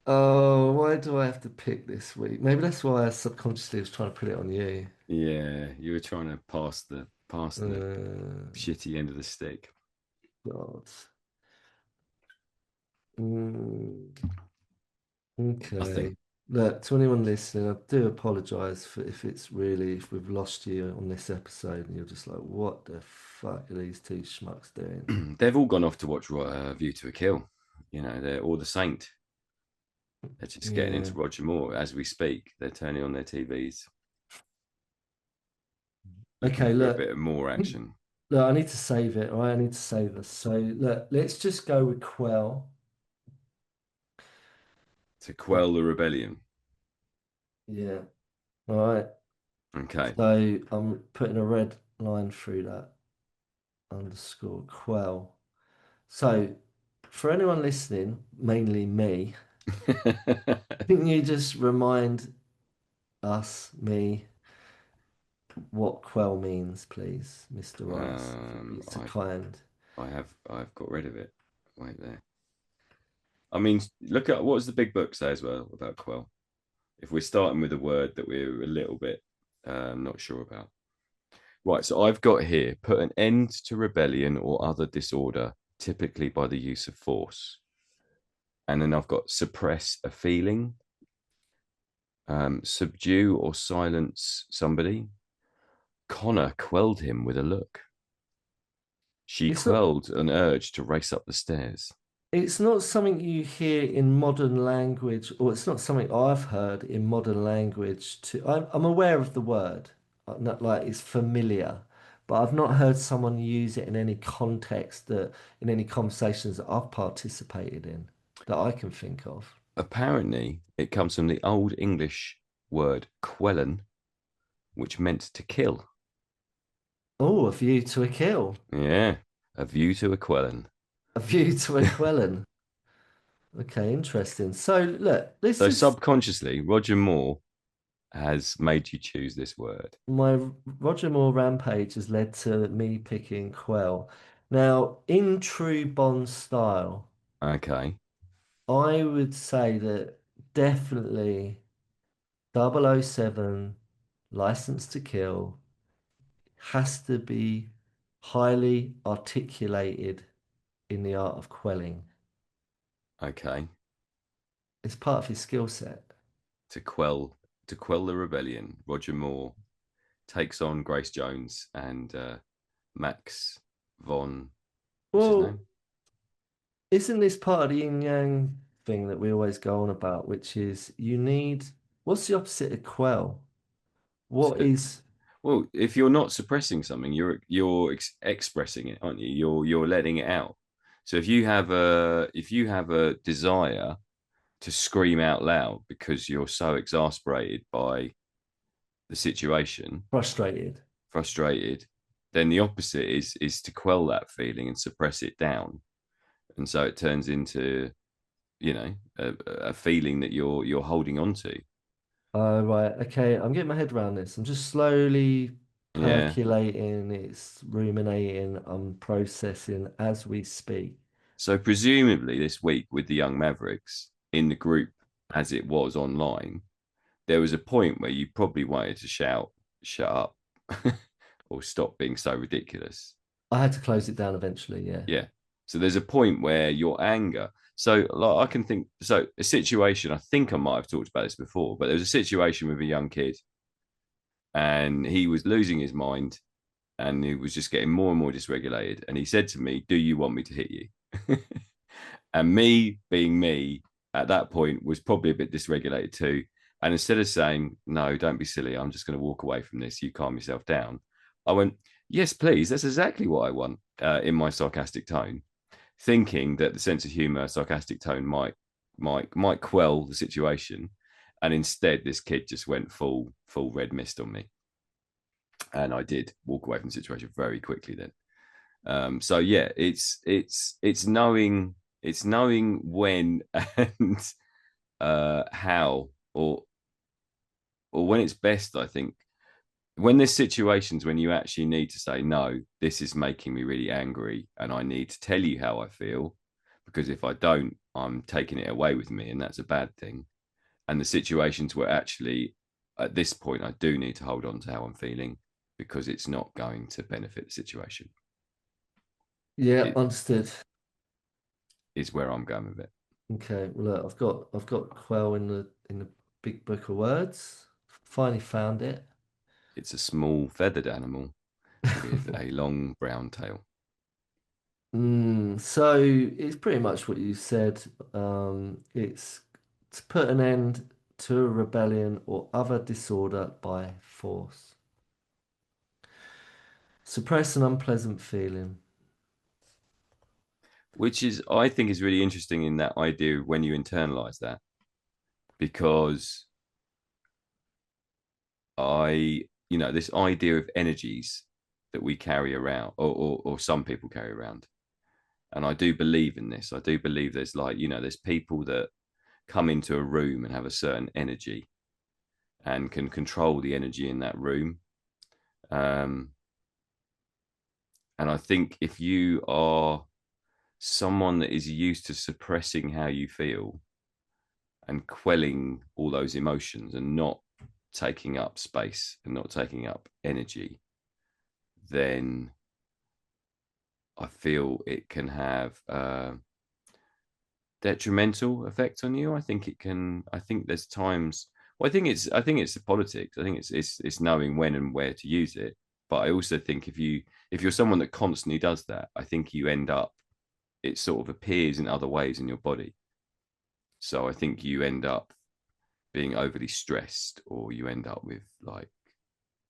Oh, why do I have to pick this week? Maybe that's why I subconsciously was trying to put it on you. Yeah, you were trying to pass the Uh, shitty end of the stick. God. Mm, Nothing. okay. Look, to anyone listening, I do apologise for if we've lost you on this episode and you're just like, what the fuck are these two schmucks doing? They've all gone off to watch View to a Kill. They're all the Saint. They're just getting Yeah. into Roger Moore as we speak. They're turning on their TVs, looking Okay, for a look. bit of more action Look, I need to save it, all right? I need to save this. So look, let's just go with Quell. to quell the rebellion. Yeah. All right. Okay. So I'm putting a red line through that underscore Quell. So for anyone listening, mainly me, can you just remind me, what Quell means, please, Mr. Rice, if you'd be so I kind. I've got rid of it. Wait there. I mean, look at what does the big book say as well about quell. If we're starting with a word that we're a little bit not sure about. Right, so I've got here put an end to rebellion or other disorder, typically by the use of force. And then I've got suppress a feeling, subdue or silence somebody. Connor quelled him with a look. She It's not quelled an urge to race up the stairs. It's not something you hear in modern language, or it's not something I've heard in modern language. I'm aware of the word, not like it's familiar, but I've not heard someone use it in any context in any conversations that I've participated in that I can think of. Apparently, it comes from the Old English word quellen, which meant to kill. Oh, a view to a kill, Yeah, a view to a quellen. a view to a quellen. Okay, interesting. So look, this So is subconsciously, Roger Moore has made you choose this word. my Roger Moore rampage has led to me picking Quell. Now, in true Bond style, Okay, I would say that definitely 007 License to Kill has to be highly articulated in the art of quelling. okay. It's part of his skill set. To quell to quell the rebellion, Roger Moore takes on Grace Jones and Max von what's his Well, name? isn't this part of the yin yang thing that we always go on about, which is what's the opposite of quell? What So, is well, if you're not suppressing something, you're expressing it, aren't you? You're letting it out. So if you have a desire to scream out loud because you're so exasperated by the situation, Frustrated. frustrated, then the opposite is to quell that feeling and suppress it down. And so it turns into, a feeling that you're holding on to. Oh, right. Okay. I'm getting my head around this. I'm just slowly Yeah. percolating. It's ruminating. I'm processing as we speak. So presumably this week with the young Mavericks in the group as it was online, there was a point where you probably wanted to shout, "Shut up," or "Stop being so ridiculous." I had to close it down eventually. Yeah. Yeah. So there's a point where your anger. So like I can think. So a situation. I think I might have talked about this before, but there was a situation with a young kid, and he was losing his mind, and he was just getting more and more dysregulated. And he said to me, "Do you want me to hit you?" And me being me at that point was probably a bit dysregulated too. And instead of saying, "No, don't be silly, I'm just going to walk away from this, you calm yourself down," I went, "Yes, please, that's exactly what I want," in my sarcastic tone, thinking that the sense of humor, sarcastic tone might quell the situation. And instead, this kid just went full red mist on me. And I did walk away from the situation very quickly then. So yeah, it's knowing when and how, or when it's best. I think when there's situations when you actually need to say no, this is making me really angry, and I need to tell you how I feel, because if I don't, I'm taking it away with me, and that's a bad thing. And the situations where actually at this point I do need to hold on to how I'm feeling because it's not going to benefit the situation. Yeah. It Understood. is where I'm going with it. Okay. Well, look, I've got Quell in the big book of words. Finally found it. It's a small feathered animal with a long brown tail. So it's pretty much what you said. It's to put an end to a rebellion or other disorder by force. Suppress an unpleasant feeling. Which is, I think, is really interesting in that idea when you internalize that, because this idea of energies that we carry around, or some people carry around. And I do believe in this. I do believe there's there's people that come into a room and have a certain energy and can control the energy in that room. Um, and I think if you are someone that is used to suppressing how you feel and quelling all those emotions and not taking up space and not taking up energy, then I feel it can have a detrimental effect on you. I think it can. I think there's times. Well, I think it's the politics. I think it's knowing when and where to use it. But I also think if you're someone that constantly does that, I think you end up, it sort of appears in other ways in your body. So I think you end up being overly stressed, or you end up with, like,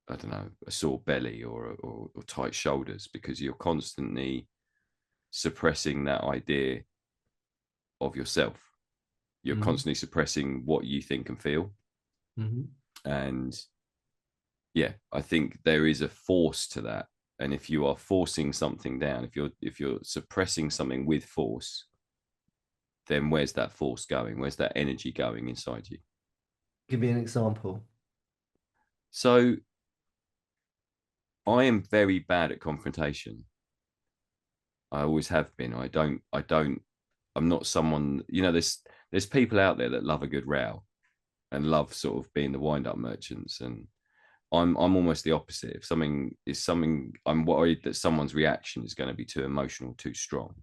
I don't know, a sore belly, or tight shoulders, because you're constantly suppressing that idea of yourself. You're Mm-hmm. constantly suppressing what you think and feel. Mm-hmm. And yeah, I think there is a force to that. And if you are forcing something down, if you're suppressing something with force, then where's that force going? Where's that energy going inside you? Give me an example. So I am very bad at confrontation. I always have been. I'm not someone, there's people out there that love a good row and love sort of being the wind up merchants. And I'm almost the opposite. If something, I'm worried that someone's reaction is going to be too emotional, too strong.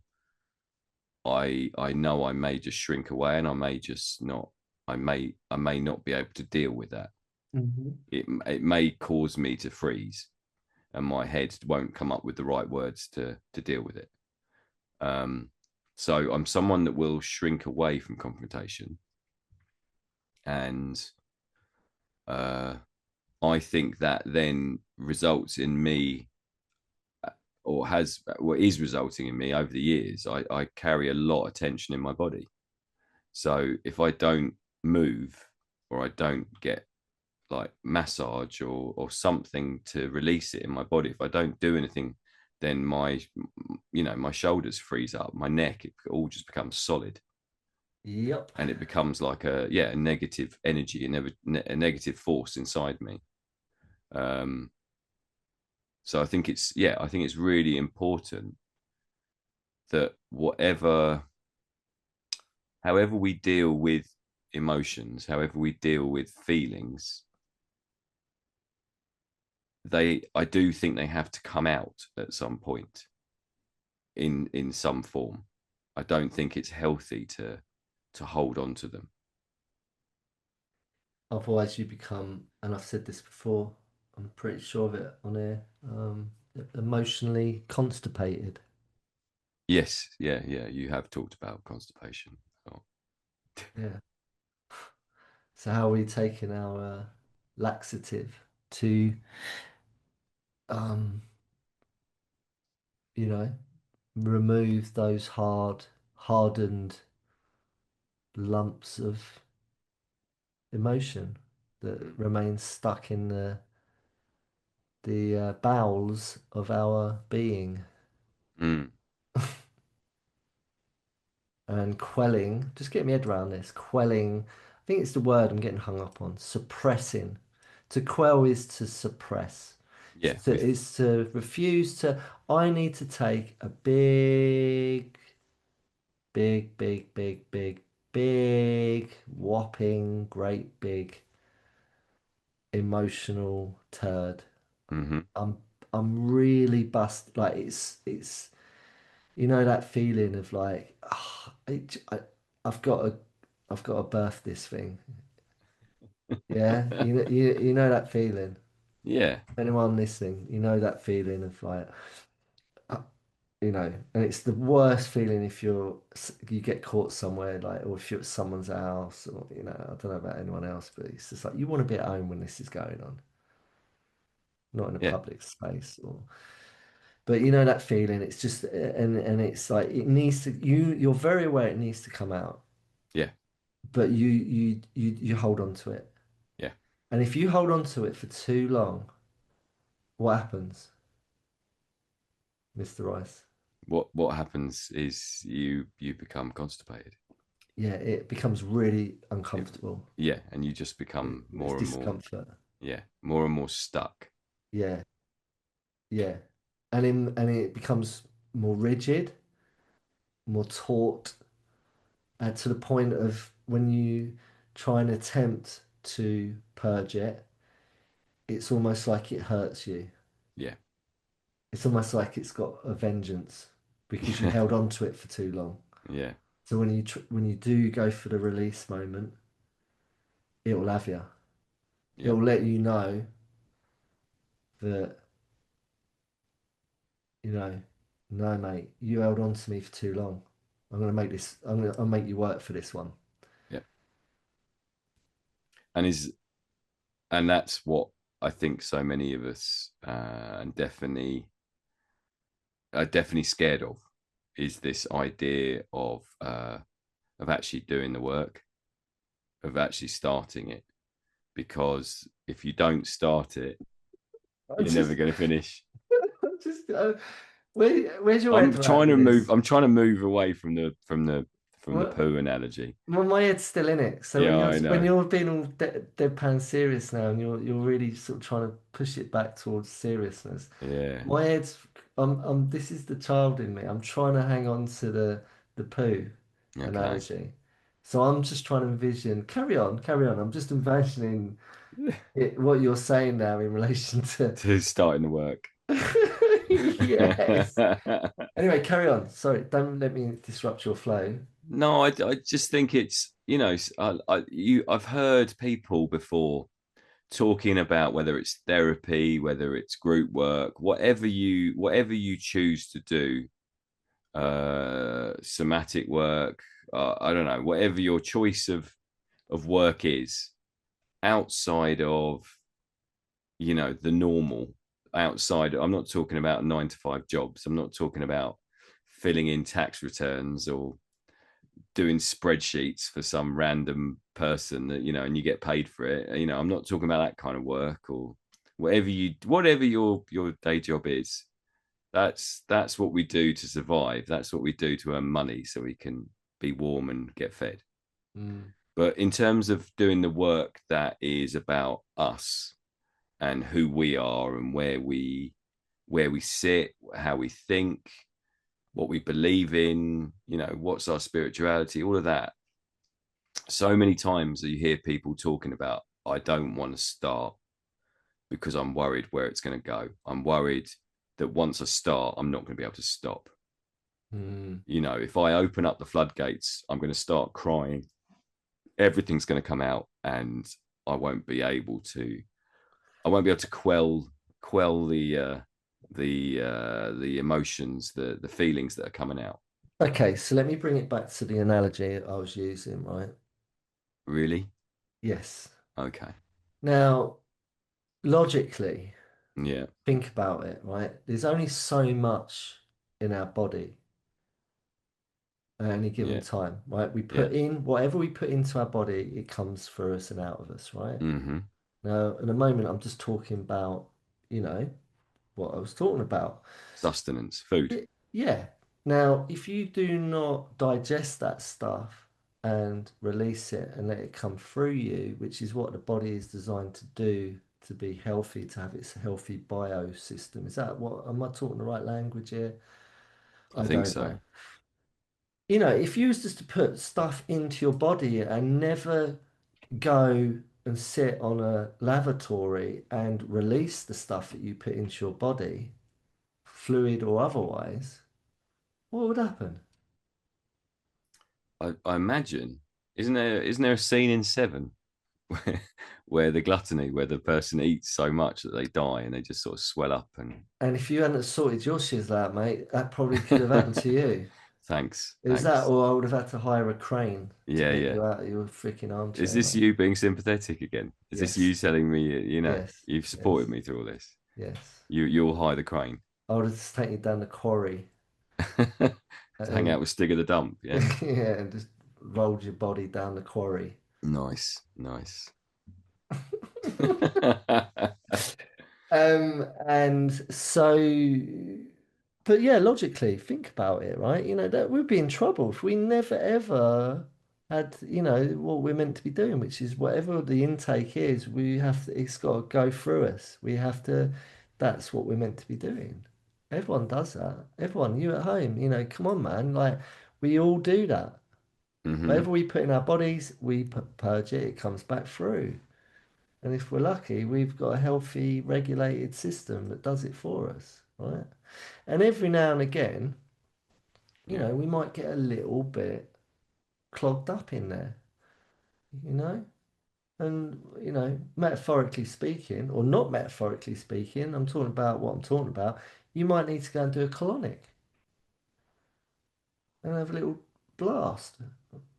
I know I may just shrink away, and I may just not. I may not be able to deal with that. Mm-hmm. It may cause me to freeze, and my head won't come up with the right words to deal with it. Um, so I'm someone that will shrink away from confrontation, and uh, I think that then results in me or has what is resulting in me over the years, I carry a lot of tension in my body. So if I don't move, or I don't get like massage or something to release it in my body, if I don't do anything, then my shoulders freeze up, my neck, it all just becomes solid, Yep. and it becomes like a negative energy, a negative force inside me. um so I think it's really important that however we deal with emotions, however we deal with feelings, I do think they have to come out at some point in some form. I don't think it's healthy to hold on to them. Otherwise, you become, and I've said this before, I'm pretty sure of it on air, emotionally constipated. Yes, yeah, yeah. You have talked about constipation. Oh. Yeah. So how are we taking our laxative to, um, you know, remove those hardened lumps of emotion that remain stuck in the bowels of our being? Mm, And quelling, just get my head around this. Quelling, I think it's the word I'm getting hung up on. Suppressing. To quell is to suppress. yeah, Is to refuse to. I need to take a big, whopping, great big emotional turd. hmm, I'm I'm really bust. Like it's you know that feeling of like, I've got to, I've got to birth this thing. Yeah, you know that feeling. yeah, Anyone listening, you know that feeling of like, uh, and it's the worst feeling if you get caught somewhere like, or if you're at someone's house, or I don't know about anyone else, but it's just like you want to be at home when this is going on, not in a yeah, public space or. But you know that feeling. It's just, and it's like it needs to. You're very aware it needs to come out, yeah, but you hold on to it. yeah. And if you hold on to it for too long, what happens, Mr. Rice? What happens is you become constipated. Yeah, it becomes really It, uncomfortable. yeah, and you just become It's more and more, discomfort. yeah, more and more stuck. Yeah, yeah. And it becomes more rigid, more taut, to the point of when you try and attempt to purge it, it's almost like it hurts you. Yeah, It's almost like it's got a vengeance because you yeah, held on to it for too long. yeah, So when you do go for the release moment, it will have you. It yeah, will let you know that, you know, no, mate, you held on to me for too long. I'm gonna make this. I'll make you work for this one. yeah. And is and that's what I think so many of us, and definitely are definitely scared of, is this idea of actually doing the work, of actually starting it. Because if you don't start it, I you're never just, going to finish. I just, where's your head at with this? I'm trying to move away from the What? poo analogy. Well, my head's still in it. So Yeah, I when know. you're being all deadpan serious now, and you're really sort of trying to push it back towards seriousness. Yeah. My head's this is the child in me. I'm trying to hang on to the poo Okay. analogy. So I'm just trying to envision. Carry on, carry on. I'm just imagining what you're saying now in relation to. To starting to work. Yes. Anyway, carry on. Sorry, don't let me disrupt your flow. No, I just think it's, I've heard people before talking about whether it's therapy, whether it's group work, whatever you choose to do, somatic work, I don't know, whatever your choice of work is outside of the normal. outside. I'm not talking about 9 to 5 jobs. I'm not talking about filling in tax returns or doing spreadsheets for some random person that, and you get paid for it. I'm not talking about that kind of work, or whatever your day job is. That's what we do to survive. That's what we do to earn money so we can be warm and get fed. Mm, But in terms of doing the work that is about us and who we are and where we sit, how we think, what we believe in, what's our spirituality, all of that. So many times that you hear people talking about, I don't want to start because I'm worried where it's going to go. I'm worried that once I start, I'm not going to be able to stop. mm. If I open up the floodgates, I'm going to start crying. Everything's going to come out, and I won't be able to. I won't be able to quell the emotions, the feelings that are coming out. Okay, so let me bring it back to the analogy I was using, right? Really? Yes. Okay. Now, logically, Yeah. think about it, right? There's only so much in our body at any given Yeah. time, right? We Yeah. put in whatever we put into our body, it comes through us and out of us, right? Mm-hmm. Now, in a moment, I'm just talking about, you know, what I was talking about. Sustenance, food. Yeah. Now, if you do not digest that stuff and release it and let it come through you, which is what the body is designed to do to be healthy, to have its healthy biosystem. Is that what, am I talking the right language here? I I think don't so. know. You know, if you was just to put stuff into your body and never go and sit on a lavatory and release the stuff that you put into your body, fluid or otherwise, what would happen? I imagine. Isn't there a scene in Seven where the gluttony, where the person eats so much that they die and they just sort of swell up and And if you hadn't sorted your shiz out, mate, that probably could have happened to you. thanks, Is that, thanks. or I would have had to hire a crane to Yeah, get yeah. you out of your freaking Is armchair, this mate. you being sympathetic again? Is this you Yes, telling me, yes, you've supported yes, me through all this? yes. You'll hire the crane I would have just taken you down the quarry to hang out and with Stig of the Dump. Yeah. yeah, and just rolled your body down the quarry. Nice, nice. And so, but yeah, logically, think about it, right? You know, that we'd be in trouble if we never ever had, you know, what we're meant to be doing, which is whatever the intake is, we have to, it's got to go through us. We have to, that's what we're meant to be doing. Everyone does that. Everyone, you at home, you know, come on, man. Like, we all do that. Hmm. Whatever we put in our bodies, we purge it, it comes back through. And if we're lucky, we've got a healthy, regulated system that does it for us, right? And every now and again, you Yeah. know, we might get a little bit clogged up in there, you know? And, you know, metaphorically speaking, or not metaphorically speaking, I'm talking about what I'm talking about. You might need to go and do a colonic and have a little blast.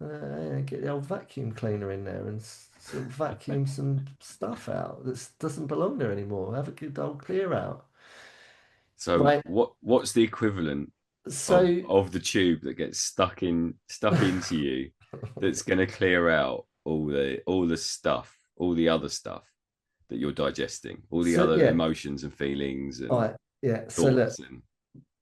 Get the old vacuum cleaner in there and sort of vacuum some stuff out that doesn't belong there anymore. Have a good old clear out. So Right. what's the equivalent of So, of the tube that gets stuck into you that's going to clear out all the stuff, all the other stuff that you're digesting, all the so other yeah. emotions and feelings All and right. Yeah. So look, thoughts and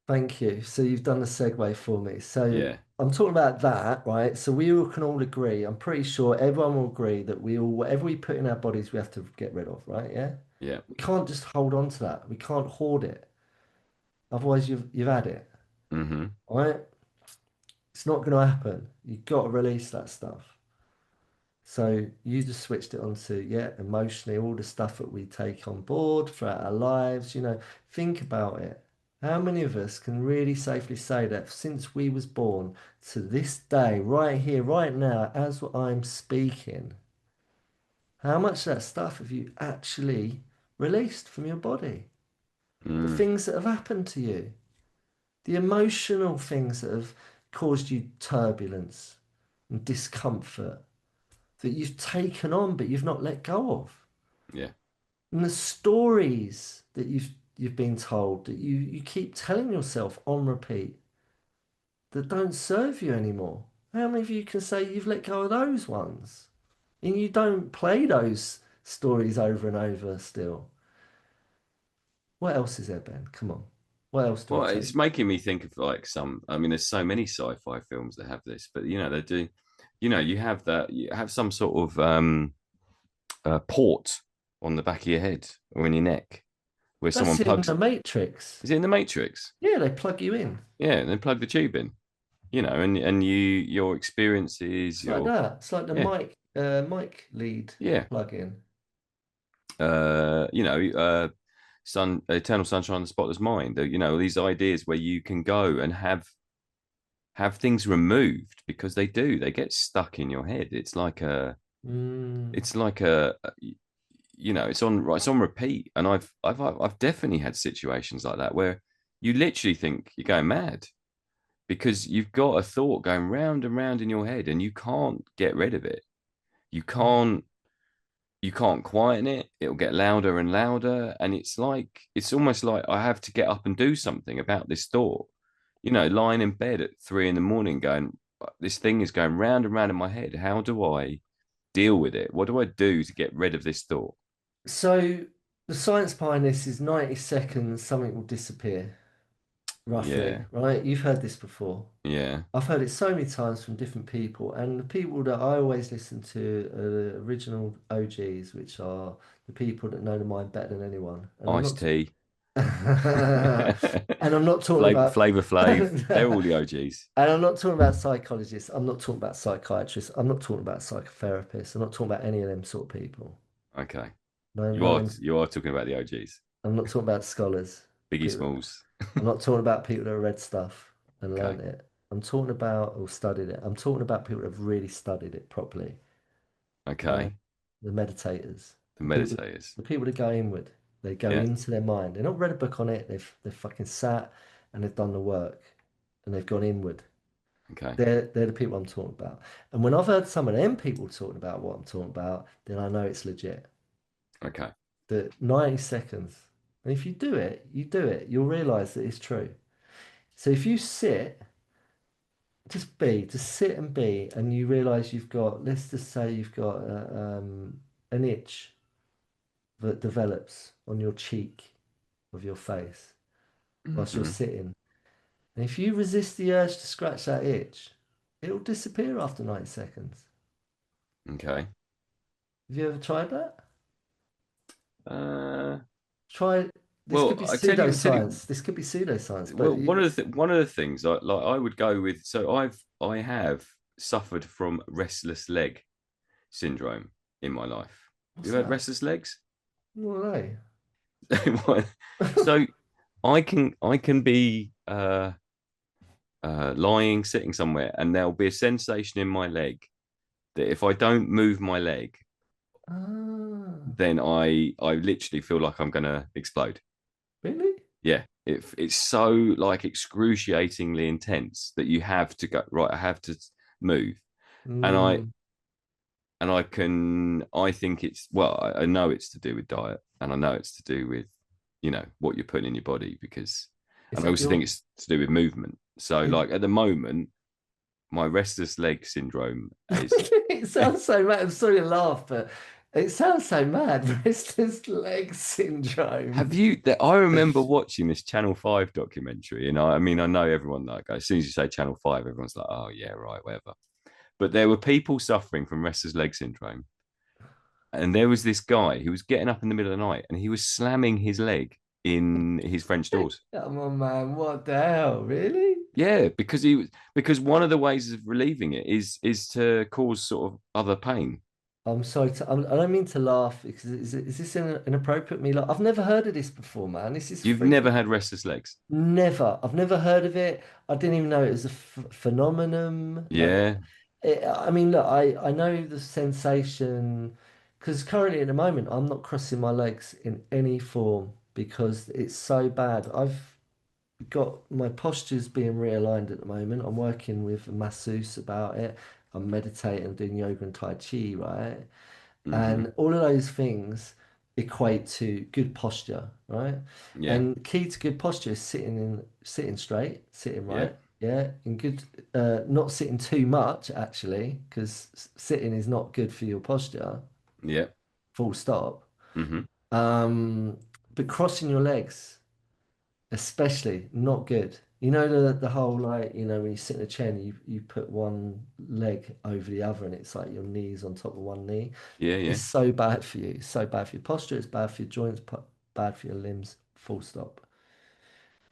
thank you. So you've done the segue for me. So yeah, I'm talking about that, right? So we all can all agree. I'm pretty sure everyone will agree that we all, whatever we put in our bodies, we have to get rid of, right? Yeah. yeah. We can't just hold on to that. We can't hoard it. Otherwise, you've had it. Mm-hmm. All right. It's not going to happen. You've got to release that stuff. So you just switched it onto, yeah, emotionally, all the stuff that we take on board throughout our lives, you know, think about it. How many of us can really safely say that since we was born to this day, right here, right now, as I'm speaking, how much of that stuff have you actually released from your body? The Mm, things that have happened to you, the emotional things that have caused you turbulence and discomfort that you've taken on but you've not let go of. yeah. And the stories that you've you've been told that you keep telling yourself on repeat that don't serve you anymore? How many of you can say you've let go of those ones and you don't play those stories over and over still? What else is there, Ben? Come on. What else do I Well, tell you? it's making me think of like some. I mean, there's so many sci-fi films that have this, but they do. You have that. You have some sort of port on the back of your head or in your neck where someone That's in plugs the it. Matrix. Is it in the Matrix? Yeah, they plug you in. Yeah, and then plug the tube in. And your experiences, It's like that. It's like the yeah, mic lead yeah. plug-in. uh, you know, uh, Eternal Sunshine of the Spotless Mind. These ideas where you can go and have things removed because they do. They get stuck in your head. Mm. It's like a, it's on repeat. And I've definitely had situations like that where you literally think you're going mad because you've got a thought going round and round in your head and you can't get rid of it. You can't you can't quieten it. It'll get louder and louder. And it's almost like I have to get up and do something about this thought. Lying in bed at 3 in the morning going, this thing is going round and round in my head. How do I deal with it? What do I do to get rid of this thought? So the science behind this is 90 seconds, something will disappear, roughly, Yeah. right? You've heard this before. Yeah. I've heard it so many times from different people, and the people that I always listen to are the original OGs, which are the people that know the mind better than anyone. And I'm Iced not, tea. and I'm not talking about, Flavor Flav. They're all and the OGs. I'm not talking about psychologists. I'm not talking about psychiatrists. I'm not talking about psychotherapists. I'm not talking about any of them sort of people. Okay. No, You no, are you are talking about the OGs. I'm not talking about scholars. Biggie People, Smalls. I'm not talking about people that read stuff and Okay. learnt it. I'm talking about or studied it. I'm talking about people that have really studied it properly, right? Okay. The meditators, The meditators. the people that go inward. They go Yeah. into their mind. They've not read a book on it. They've fucking sat and they've done the work and they've gone inward. Okay. They're the people I'm talking about. And when I've heard some of them people talking about what I'm talking about, then I know it's legit. Okay. The 90 seconds. And if you do it, you'll realize that it's true. So if you sit, just sit and be, and you realize you've got, let's just say you've got an itch that develops on your cheek of your face whilst you're Hmm. sitting. And if you resist the urge to scratch that itch, it'll disappear after 90 seconds. Okay. Have you ever tried that? Uh, Try, this could well, be I tell you. pseudoscience. This could be pseudoscience, but Well, one of the things I would go with. So I have suffered from restless leg syndrome in my life. You what's heard that? restless legs? No. So I can be lying, sitting somewhere, and there'll be a sensation in my leg that if I don't move my leg, Ah, then I literally feel like I'm gonna explode. really? Yeah, it's so like excruciatingly intense that you have to go right. I have to move, and I Mm. and I think it's well, I know it's to do with diet, and I know it's to do with what you're putting in your body because, Is and I that also think your? it's to do with movement. So It, like at the moment, my restless leg syndrome is. it sounds so mad. I'm sorry to laugh, but it sounds so mad. Restless leg syndrome. Have you? I remember watching this Channel 5 documentary, and I mean, I know everyone like as soon as you say Channel 5, everyone's like, "Oh yeah, right, whatever." But there were people suffering from restless leg syndrome, and there was this guy who was getting up in the middle of the night, and he was slamming his leg in his French doors. Come on, man. What the hell? Really? Yeah, because one of the ways of relieving it is to cause sort of other pain. I'm sorry to, I don't mean to laugh because is this inappropriate? Me, like, I've never heard of this before, man. This is You've freaking never had restless legs? never. I've never heard of it. I didn't even know it was a phenomenon. Like, Yeah. I mean, look, I know the sensation because currently at the moment I'm not crossing my legs in any form because it's so bad. I've got my posture's being realigned at the moment. I'm working with a masseuse about it. I'm meditating, doing yoga and tai chi, right? Hmm. And all of those things. equate to good posture, right? Yeah. And key to good posture is sitting straight, sitting Yeah. right. Yeah, and good, not sitting too much actually, because sitting is not good for your posture. Yeah. Full stop. Mm-hmm. Um, but crossing your legs, especially, not good. You know the whole like when you sit in a chair and you put one leg over the other and it's like your knees on top of one knee. Yeah. It's Yeah. so bad for you. It's so bad for your posture. It's bad for your joints. Bad for your limbs. Full stop.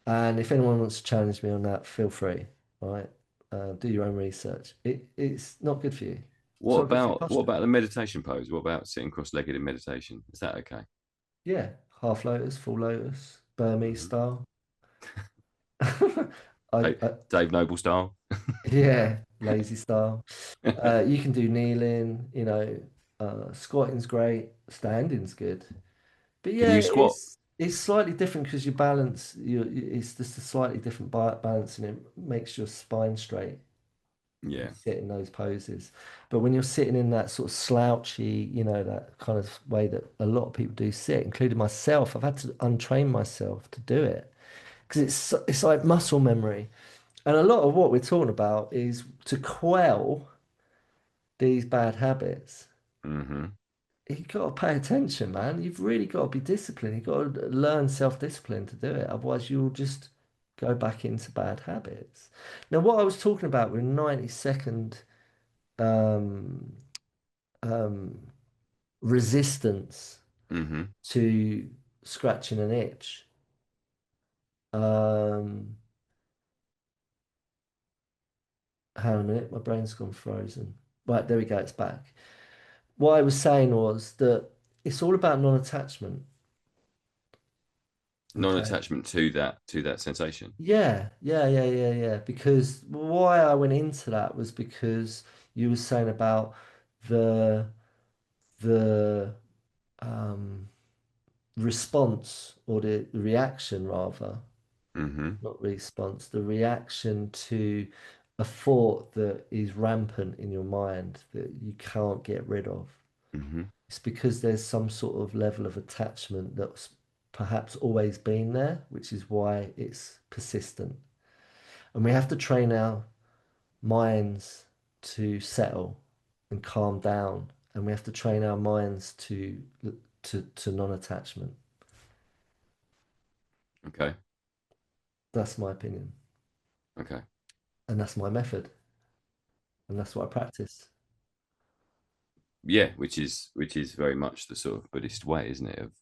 And if anyone wants to challenge me on that, feel free. All right. Do your own research. It's not good for you. It's not good for your What posture. about the meditation pose? What about sitting cross-legged in meditation? Is that okay? Yeah. Half lotus, full lotus, Burmese Hmm. style. I Dave Noble style. yeah, lazy style. You can do kneeling, squatting's great, standing's good. But Can yeah, you squat? it's slightly different because it's just a slightly different balance and it makes your spine straight. You Yeah. sit in those poses. But when you're sitting in that sort of slouchy, that kind of way that a lot of people do sit, including myself, I've had to untrain myself to do it because it's like muscle memory. And a lot of what we're talking about is to quell these bad habits. Hmm. You've got to pay attention, man. You've really got to be disciplined. You've got to learn self-discipline to do it. Otherwise, you'll just go back into bad habits. Now, what I was talking about with 90-second um, um, resistance Hmm. to scratching an itch. Um, Hang on a minute, my brain's gone frozen. Right, there we go, it's back. What I was saying was that it's all about non-attachment. Okay. Non-attachment to that sensation. Yeah. Because why I went into that was because you were saying about the the um response or the reaction rather, Hmm. not response, the reaction to a thought that is rampant in your mind that you can't get rid of. Hmm. It's because there's some sort of level of attachment that's perhaps always been there, which is why it's persistent. And we have to train our minds to settle and calm down. And we have to train our minds to non-attachment. Okay. That's my opinion. Okay. And that's my method. And that's what I practice. Yeah, which is very much the sort of Buddhist way, isn't it? Of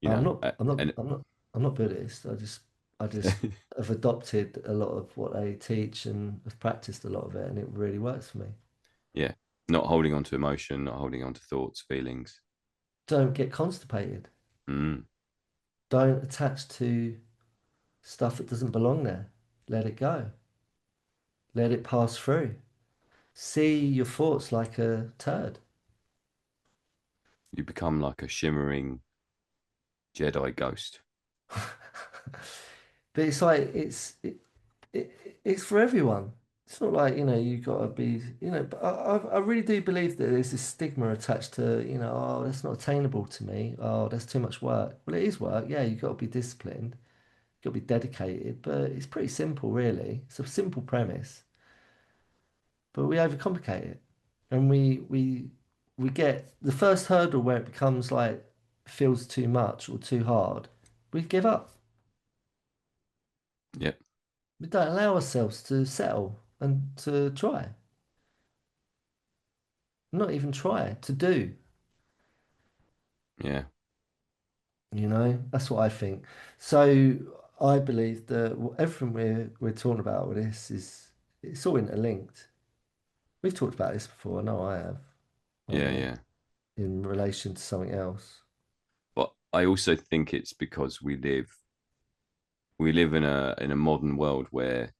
you I'm know, not I'm not and I'm not I'm not Buddhist. I just have adopted a lot of what they teach and have practiced a lot of it and it really works for me. yeah, not holding on to emotion, not holding on to thoughts, feelings. Don't get constipated. Mm. Don't attach to stuff that doesn't belong there. Let it go. Let it pass through. See your thoughts like a turd. You become like a shimmering Jedi ghost. But it's like it's for everyone. It's not like, you gotta be, but I really do believe that there's this stigma attached to, oh, that's not attainable to me. Oh, that's too much work. Well, it is work. Yeah, you've got to be disciplined. You've got to be dedicated, but it's pretty simple, really. It's a simple premise, but we overcomplicate it. And we get the first hurdle where it becomes like feels too much or too hard, we give up. Yep. We don't allow ourselves to settle and to try. Not even try, to do. Yeah. That's what I think. So I believe that everything we're talking about with this is it's all interlinked. We've talked about this before. I know I have, Yeah. uh, Yeah. in relation to something else. But I also think it's because we live in a modern world where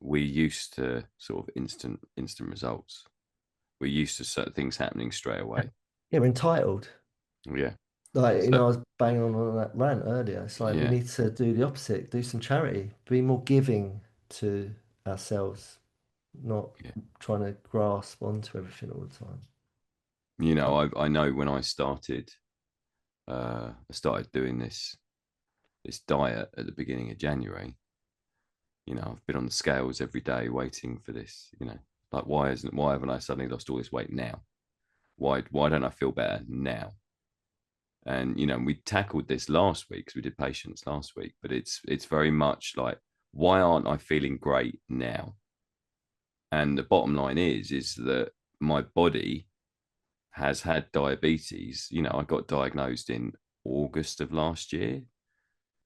we're used to sort of instant results. We're used to certain things happening straight away. Yeah, we're entitled. Yeah. Like, So I was banging on that rant earlier. It's like we yeah. need to do the opposite, do some charity, be more giving to ourselves, not Yeah. trying to grasp onto everything all the time. I know when I started I started doing this diet at the beginning of January. I've been on the scales every day waiting for this. Like why haven't I suddenly lost all this weight now? Why don't I feel better now? And we tackled this last week because we did patience last week, but it's very much like, why aren't I feeling great now? And the bottom line is that my body has had diabetes. I got diagnosed in August of last year.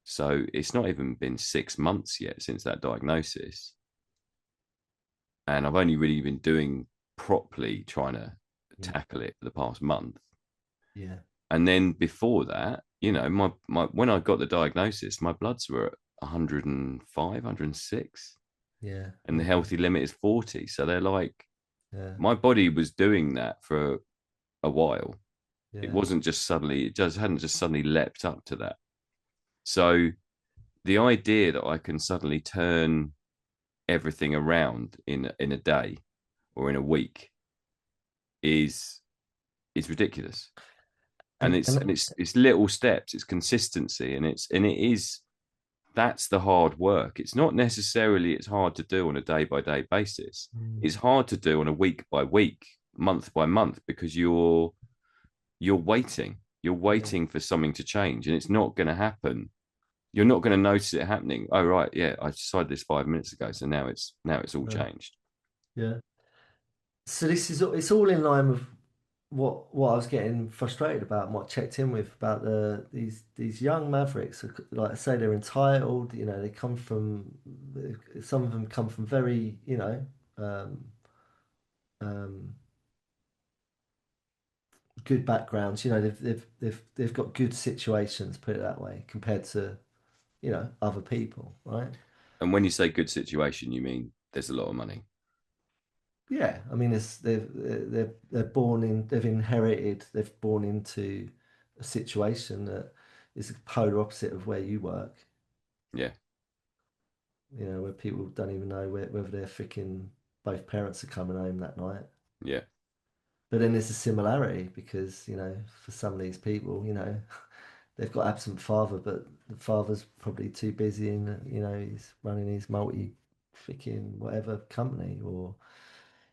So it's not even been 6 months yet since that diagnosis. And I've only really been doing properly trying to Mm. tackle it for the past month. Yeah, And then before that, my when I got the diagnosis, my bloods were at 105, 106, yeah, and the yeah, healthy limit is 40. So they're like, yeah, my body was doing that for a while. It yeah. wasn't just suddenly, it just hadn't just suddenly leapt up to that. So the idea that I can suddenly turn everything around in a day or in a week is is ridiculous. And And it's little steps, it's consistency, and it is that's the hard work. It's not necessarily it's hard to do on a day by day basis. mm, It's hard to do on a week by week, month by month, because you're waiting. You're yeah, waiting for something to change, and it's not going to happen. You're not going to notice it happening. Oh right, yeah, I decided this 5 minutes ago, so now it's all yeah, changed. yeah. So it's all in line with what I was getting frustrated about and what I checked in with about these young mavericks. Like I say, they're entitled. They come from some of them come from very um, um, good backgrounds. They've got good situations, put it that way, compared to other people, right? And when you say good situation, you mean there's a lot of money. Yeah, I mean, they're born in, they've born into a situation that is the polar opposite of where you work. Yeah, Where people don't even know whether they're freaking both parents are coming home that night. yeah. But then there's a similarity because for some of these people, they've got absent father, but the father's probably too busy and he's running his multi freaking whatever company or.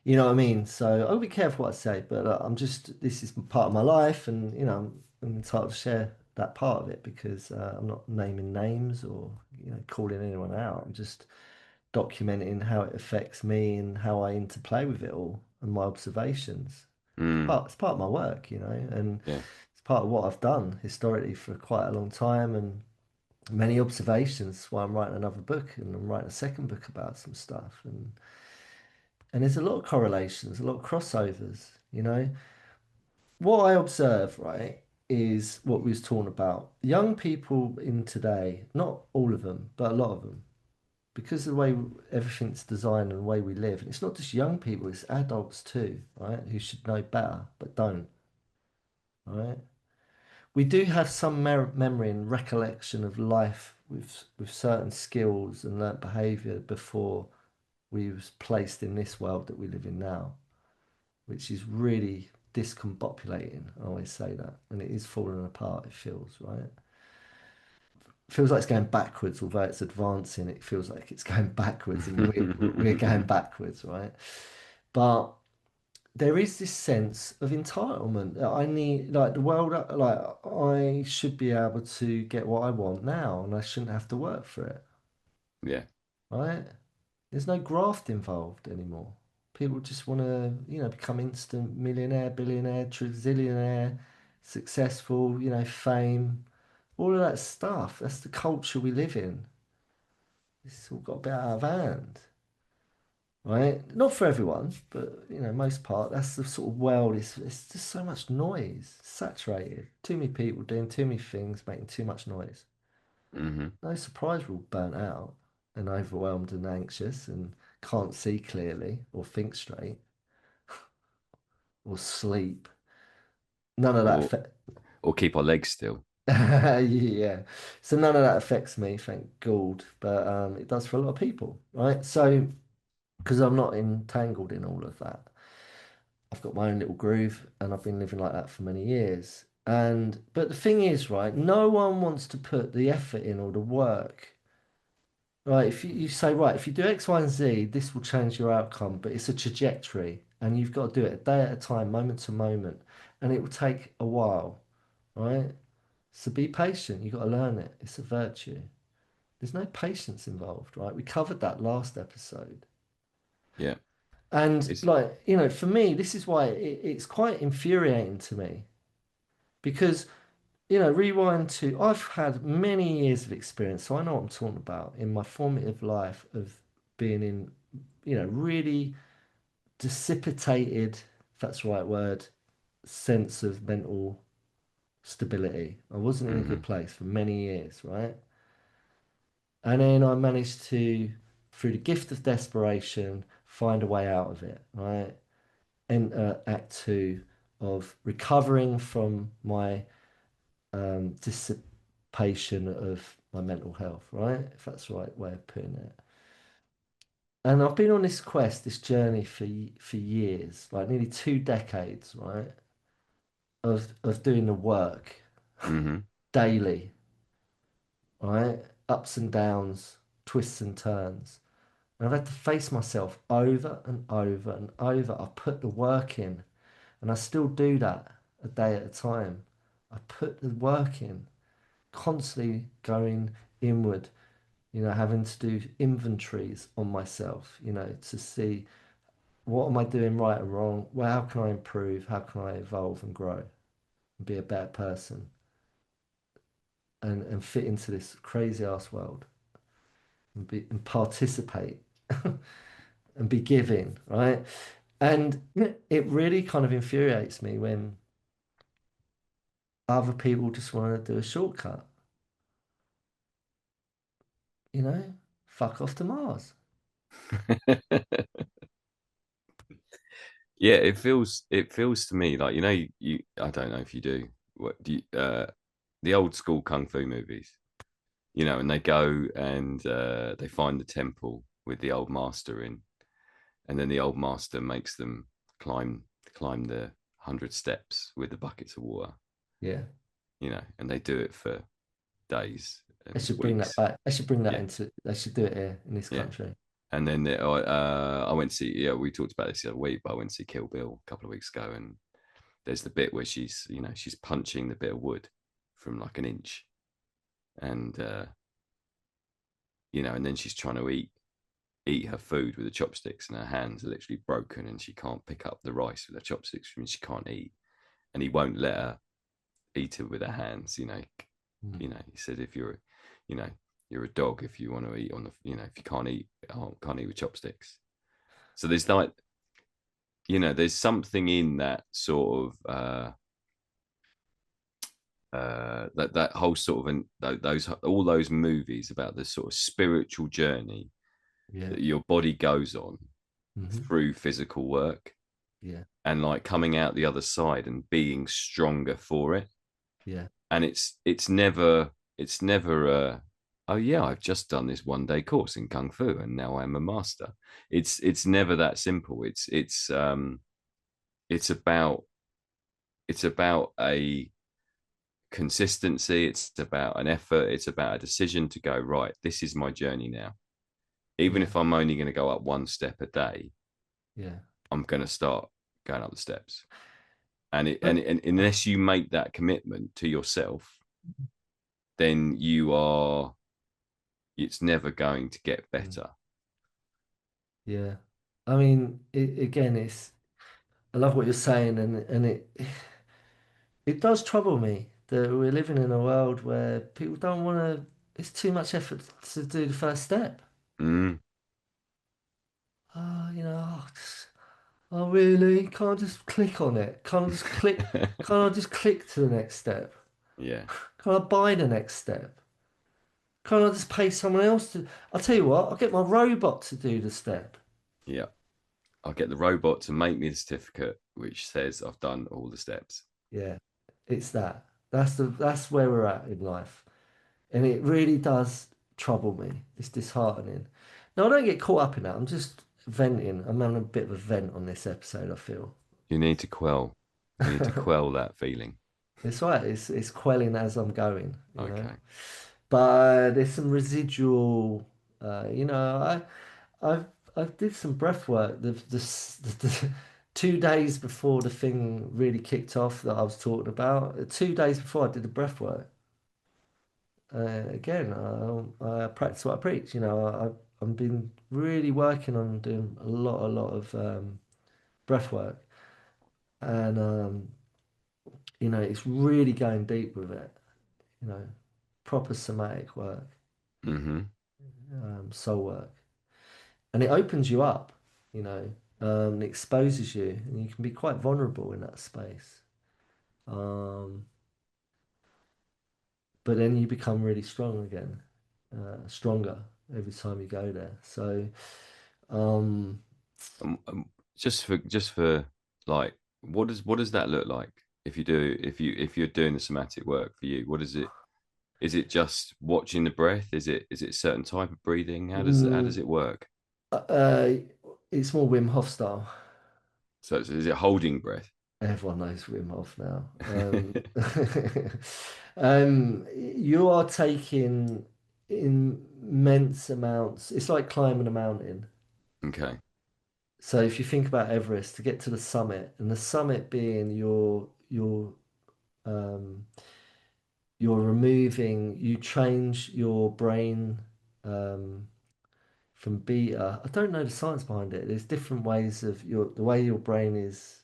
You know what I mean? So I'll be careful what I say, but this is part of my life, and I'm entitled to share that part of it because I'm not naming names or calling anyone out. I'm just documenting how it affects me and how I interplay with it all and my observations. Mm, It's part of my work, and yeah. it's part of what I've done historically for quite a long time and many observations. That's why I'm writing another book and I'm writing a second book about some stuff and there's a lot of correlations, a lot of crossovers. What I observe, right, is what we was talking about. Young people in today, not all of them, but a lot of them, because of the way everything's designed and the way we live, and it's not just young people, it's adults too, right, who should know better, but don't, right? We do have some memory and recollection of life with certain skills and learnt behaviour before we was placed in this world that we live in now, which is really discombobulating. I always say that, and it is falling apart. It feels right. It feels like it's going backwards, although it's advancing. It feels like it's going backwards, and we're going backwards, right? But there is this sense of entitlement that I need, like the world, like I should be able to get what I want now, and I shouldn't have to work for it, Yeah. right? There's no graft involved anymore. People just want to, become instant millionaire, billionaire, trizillionaire, successful, fame, all of that stuff. That's the culture we live in. It's all got a bit out of hand, right? Not for everyone, but most part. That's the sort of world. It's just so much noise, saturated. Too many people doing too many things, making too much noise. Hmm. No surprise we're all burnt out and overwhelmed and anxious and can't see clearly or think straight or sleep. None of that or affect. or keep our legs still. Yeah. So none of that affects me, thank God. But it does for a lot of people, right? So because I'm not entangled in all of that, I've got my own little groove and I've been living like that for many years. And but the thing is, right, no one wants to put the effort in or the work. Right, if you say, right, if you do X, Y, and Z, this will change your outcome, but it's a trajectory, and you've got to do it a day at a time, moment to moment, and it will take a while, right? So be patient. You've got to learn it. It's a virtue. There's no patience involved, right? We covered that last episode. Yeah. And It's like, you know, for me, this is why it's quite infuriating to me because, you know, rewind to, I've had many years of experience, so I know what I'm talking about in my formative life of being in, you know, really dissipated, if that's the right word, sense of mental stability. I wasn't in a good hmm place for many years, right? And then I managed to, through the gift of desperation, find a way out of it, right? Enter Act Two of recovering from my dissipation of my mental health, right? If that's the right way of putting it. And I've been on this quest, this journey for years, like nearly 2 decades, right? Of doing the work hmm daily, right? Ups and downs, twists and turns. And I've had to face myself over and over and over. I put the work in, and I still do that a day at a time. I put the work in, constantly going inward, you know, having to do inventories on myself, you know, to see what am I doing right and wrong? Well, how can I improve? How can I evolve and grow and be a better person and fit into this crazy ass world and participate and be giving, right? And it really kind of infuriates me when other people just want to do a shortcut, you know, fuck off to Mars. Yeah, it feels to me like you I don't know if you do what do you the old school kung fu movies, and they go and they find the temple with the old master in, and then the old master makes them climb the 100 steps with the buckets of water, Yeah. and they do it for days They and should bring that weeks. back. They should bring that Yeah, into, they should do it here in this yeah. country. And then I went to see, yeah, we talked about this the other week, but I went to see Kill Bill a couple of weeks ago, and there's the bit where she's punching the bit of wood from like an inch, and and then she's trying to eat her food with the chopsticks, and her hands are literally broken, and she can't pick up the rice with her chopsticks, which she can't eat, and he won't let her eat it with her hands. Mm. He said if you know, you're a dog if you want to eat on the, if you can't eat with chopsticks. So there's like, there's something in that sort of that whole sort of those all those movies about the sort of spiritual journey Yeah. that your body goes on Hmm. through physical work, Yeah. and like coming out the other side and being stronger for it. Yeah. And it's never oh yeah, I've just done this 1 day course in kung fu and now I'm a master. It's never that simple. It's about a consistency, it's about an effort, it's about a decision to go, right, this is my journey now. Even Yeah. if I'm only going to go up 1 step a day, Yeah. I'm going to start going up the steps. And But unless you make that commitment to yourself, then it's never going to get mm, better. yeah, I mean, again, I love what you're saying, and it does trouble me that we're living in a world where people don't want to. It's too much effort to do the first step. Mm, Oh, you know, oh, really? Can't I just click on it? Can't I just click? Can't I just click to the next step? yeah, Can I buy the next step? Can't I just pay someone else to? I'll tell you what, I'll get my robot to do the step. yeah. I'll get the robot to make me a certificate which says I've done all the steps. Yeah, it's that. That's where we're at in life. And it really does trouble me. It's disheartening. Now, I don't get caught up in that. I'm just venting. I'm having a bit of a vent on this episode, I feel. You need to quell. You need to quell that feeling. It's right. It's quelling as I'm going, you know. Okay. But there's some residual, I've I've did some breath work. The 2 days before the thing really kicked off that I was talking about, 2 days before I did the breath work. Again, I practice what I preach. I've been really working on doing a lot of breath work, and it's really going deep with it. You know, proper somatic work, Mm-hmm. soul work, and it opens you up. You know, it exposes you, and you can be quite vulnerable in that space. Um, but then you become really strong again, stronger every time you go there. So, um, Um, just for like, what does that look like if you're doing the somatic work for you? What is it? Is it just watching the breath? Is it a certain type of breathing? How does mm, it work? uh, it's more Wim Hof style. So is it holding breath? Everyone knows Wim Hof now. You are taking immense amounts. It's like climbing a mountain. Okay. So if you think about Everest to get to the summit, and the summit being um, you change your brain um, from beta. I don't know the science behind it. There's different ways of the way your brain is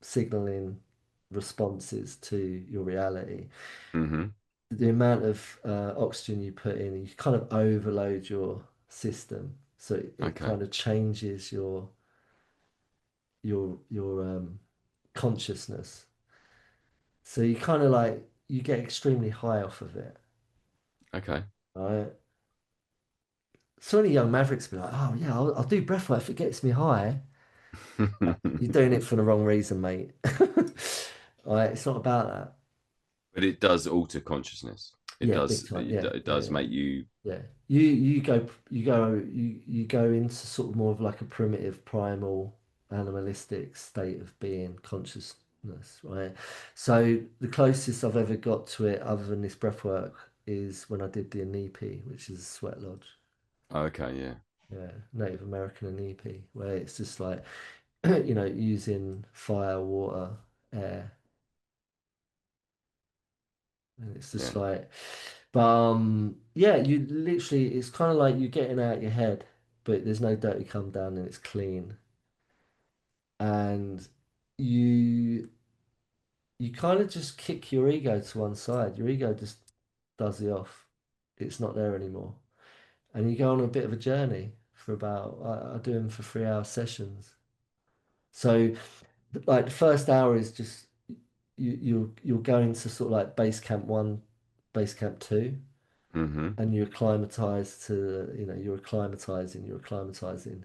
signaling responses to your reality. Mm-hmm. The amount of oxygen you put in, you kind of overload your system, so it Okay. kind of changes your consciousness. So you kind of like you get extremely high off of it, Okay. right? So many young mavericks be like, "Oh yeah, I'll do breath work if it gets me high." You're doing it for the wrong reason, mate. Right? It's not about that. But it does alter consciousness. It Yeah, big does. time. It, Yeah, it yeah, does yeah. make you. Yeah. You go into sort of more of like a primitive, primal, animalistic state of being consciousness, right? So the closest I've ever got to it, other than this breath work, is when I did the Inipi, which is a sweat lodge. Okay. Yeah. Yeah, Native American Inipi, where it's just like, using fire, water, air, and it's just Yeah. like, but yeah, you literally, it's kind of like you're getting out your head, but there's no dirty come down and it's clean, and you you kind of just kick your ego to one side. Your ego just does the off. It's not there anymore, and you go on a bit of a journey for about I do them for 3 hour sessions. So like the first hour is just you're going to sort of like base camp one, base camp two, Mm-hmm. and you're acclimatized to, you're acclimatizing.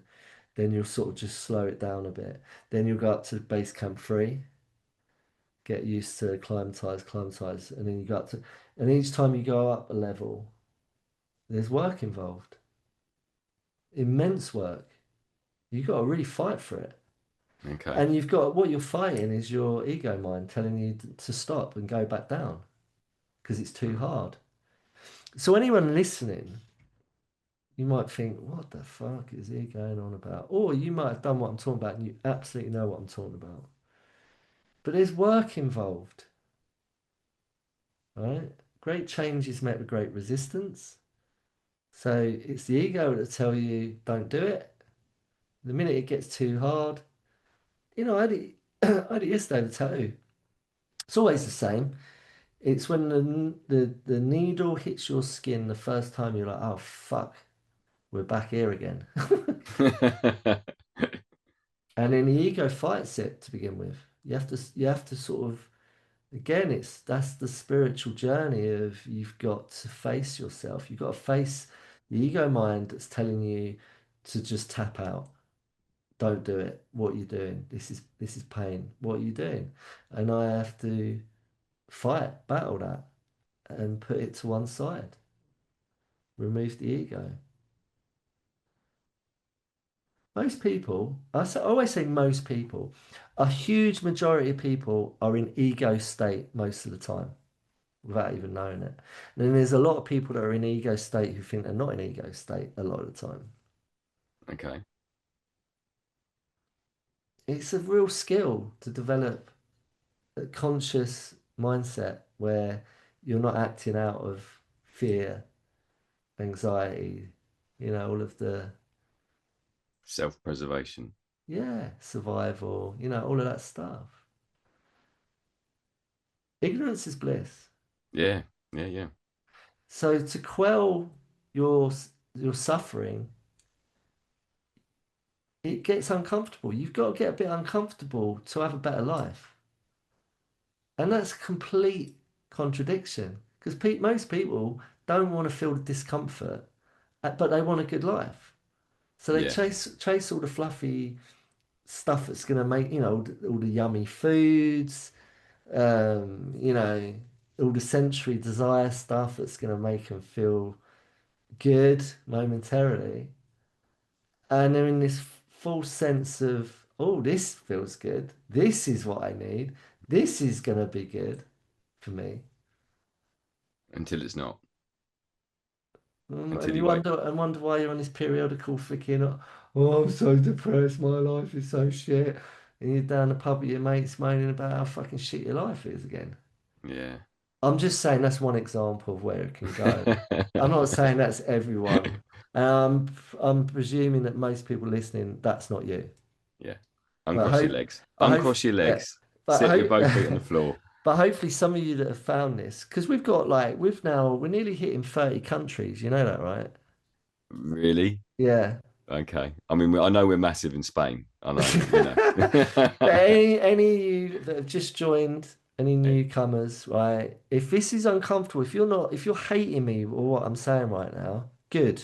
Then you'll sort of just slow it down a bit. Then you'll go up to base camp three, get used to acclimatize, and then you go up to, and each time you go up a level, there's work involved, immense work. You've got to really fight for it. Okay. And you've got, what you're fighting is your ego mind telling you to stop and go back down because it's too Mm. hard. So anyone listening, you might think, what the fuck is he going on about? Or you might have done what I'm talking about and you absolutely know what I'm talking about. But there's work involved, right? Great change is met with great resistance. So it's the ego that tell you don't do it. The minute it gets too hard, I had it, I had it yesterday with a tattoo. It's always the same. It's when the needle hits your skin the first time you're like, oh fuck, we're back here again. And then the ego fights it to begin with. You have to sort of, again, that's the spiritual journey of you've got to face yourself. You've got to face the ego mind that's telling you to just tap out. Don't do it. What are you doing? This is pain. What are you doing? And I have to fight, battle that, and put it to one side. Remove the ego. Most people, I always say most people, a huge majority of people are in ego state most of the time without even knowing it. And then there's a lot of people that are in ego state who think they're not in ego state a lot of the time. Okay. It's a real skill to develop a conscious mindset where you're not acting out of fear, anxiety, all of the, Self-preservation. yeah, survival, all of that stuff. Ignorance is bliss. Yeah. Yeah. Yeah. So to quell your your suffering, it gets uncomfortable. You've got to get a bit uncomfortable to have a better life. And that's a complete contradiction because most people don't want to feel the discomfort, but they want a good life. So they Yeah. chase all the fluffy stuff that's going to make, all the yummy foods, you know, all the sensory desire stuff that's going to make them feel good momentarily. And they're in this false sense of, oh, this feels good. This is what I need. This is going to be good for me. Until it's not. And Until you you wake. wonder why you're on this periodical freaking, oh, I'm so depressed. My life is so shit. And you're down the pub with your mates moaning about how fucking shit your life is again. Yeah. I'm just saying that's one example of where it can go. I'm not saying that's everyone. I'm presuming that most people listening, that's not you. Yeah. But Uncross your hope, legs. but hope, Uncross your yeah, legs. but Sit with hope, both feet on the floor. but hopefully some of you that have found this, because we're nearly hitting 30 countries. You know that, right? Really? Yeah. Okay. I mean, I know we're massive in Spain. I know, you know. But any of you that have just joined, any newcomers, right? If this is uncomfortable, if you're hating me or what I'm saying right now, good.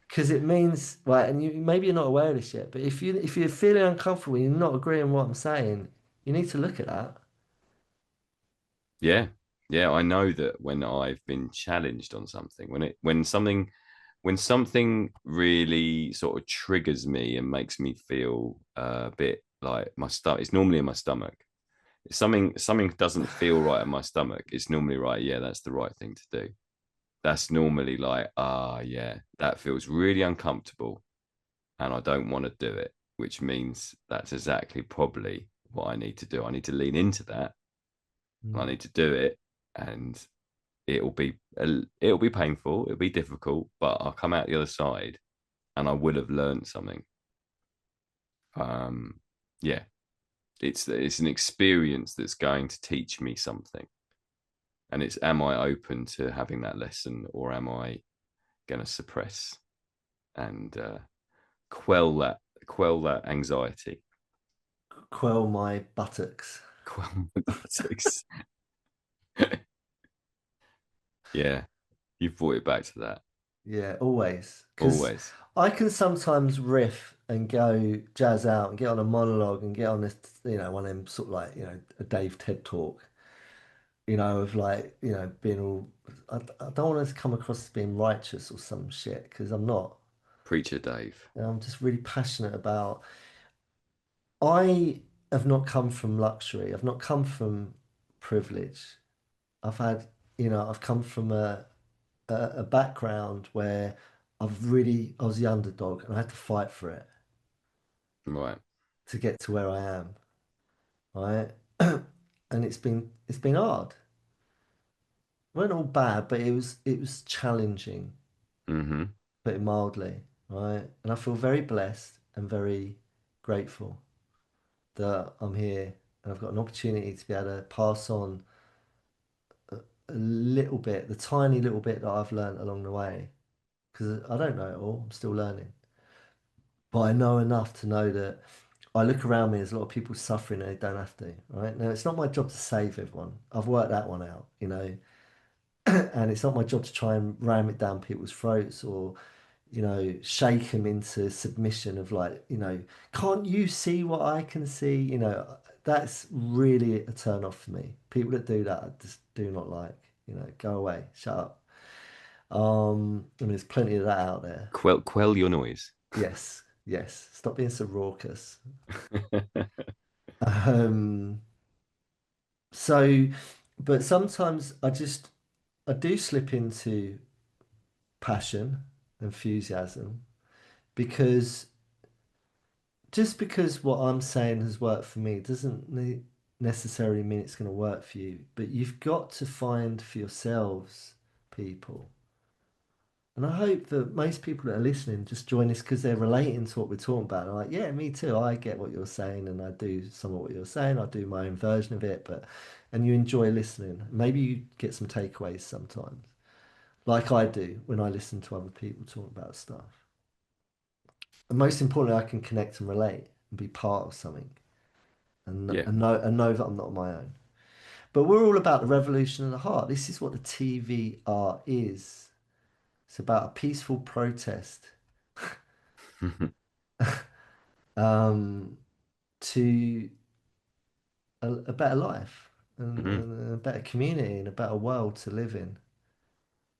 Because it means, right, and maybe you're not aware of this yet, but if you're feeling uncomfortable, you're not agreeing with what I'm saying, you need to look at that. Yeah. Yeah, I know that when I've been challenged on something, when something really sort of triggers me and makes me feel a bit like my stomach, it's normally in my stomach. If something doesn't feel right in my stomach, it's normally right. Yeah, that's the right thing to do. That's normally like, yeah, that feels really uncomfortable and I don't want to do it, which means that's exactly probably what I need to do. I need to lean into that. I Mm. need to do it, and it'll be painful. It'll be difficult, but I'll come out the other side, and I will have learned something. Um, yeah, it's an experience that's going to teach me something, and it's am I open to having that lesson, or am I going to suppress and quell that quell that anxiety, Quell my buttocks. quell my buttocks? Yeah, you've brought it back to that Yeah, always. Because always. I can sometimes riff and go jazz out and get on a monologue and get on this, one of them sort of like, a Dave TED talk, of like, being all, I don't want to come across as being righteous or some shit because I'm not. Preacher Dave. I'm just really passionate about, I have not come from luxury. I've not come from privilege. I've had, I've come from a background where I was the underdog and I had to fight for it Right. to get to where I am, right? And it's been hard. It wasn't all bad, but it was challenging, Mm-hmm. put it mildly, right? And I feel very blessed and very grateful that I'm here and I've got an opportunity to be able to pass on a little bit, the tiny little bit that I've learned along the way. Because I don't know it all, I'm still learning. But I know enough to know that I look around me, there's a lot of people suffering and they don't have to, right? Now, it's not my job to save everyone. I've worked that one out, and it's not my job to try and ram it down people's throats or, shake them into submission of like, can't you see what I can see? That's really a turn off for me. People that do that, I just do not like, go away, shut up. I mean, there's plenty of that out there. Quell your noise. Yes, yes. Stop being so raucous. Um, so, but sometimes I do slip into passion, enthusiasm, because just because what I'm saying has worked for me doesn't necessarily mean it's going to work for you. But you've got to find for yourselves people. And I hope that most people that are listening just join us because they're relating to what we're talking about. They're like, yeah, me too. I get what you're saying, and I do some of what you're saying. I do my own version of it, and you enjoy listening. Maybe you get some takeaways sometimes, like I do when I listen to other people talk about stuff. And most importantly, I can connect and relate and be part of something, Yeah. and know that I'm not on my own. But we're all about the revolution of the heart. This is what the TVR is. It's about a peaceful protest. Um, to a better life Mhm. and a better community and a better world to live in.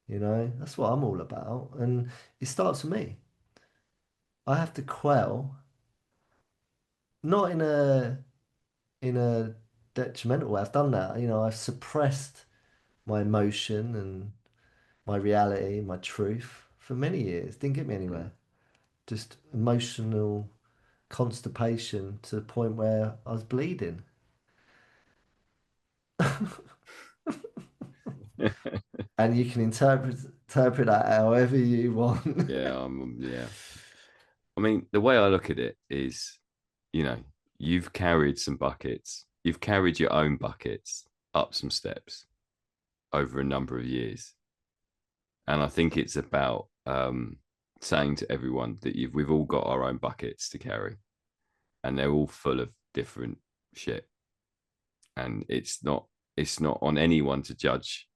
You know, that's what I'm all about. And it starts with me. I have to quell, not in a detrimental way. I've done that. You know, I've suppressed my emotion and my reality, my truth for many years. Didn't get me anywhere. Just emotional constipation to the point where I was bleeding. And you can interpret that however you want. Yeah, yeah. I mean, the way I look at it is, you know, you've carried some buckets, you've carried your own buckets up some steps over a number of years. And I think it's about saying to everyone that we've all got our own buckets to carry, and they're all full of different shit. And it's not on anyone to judge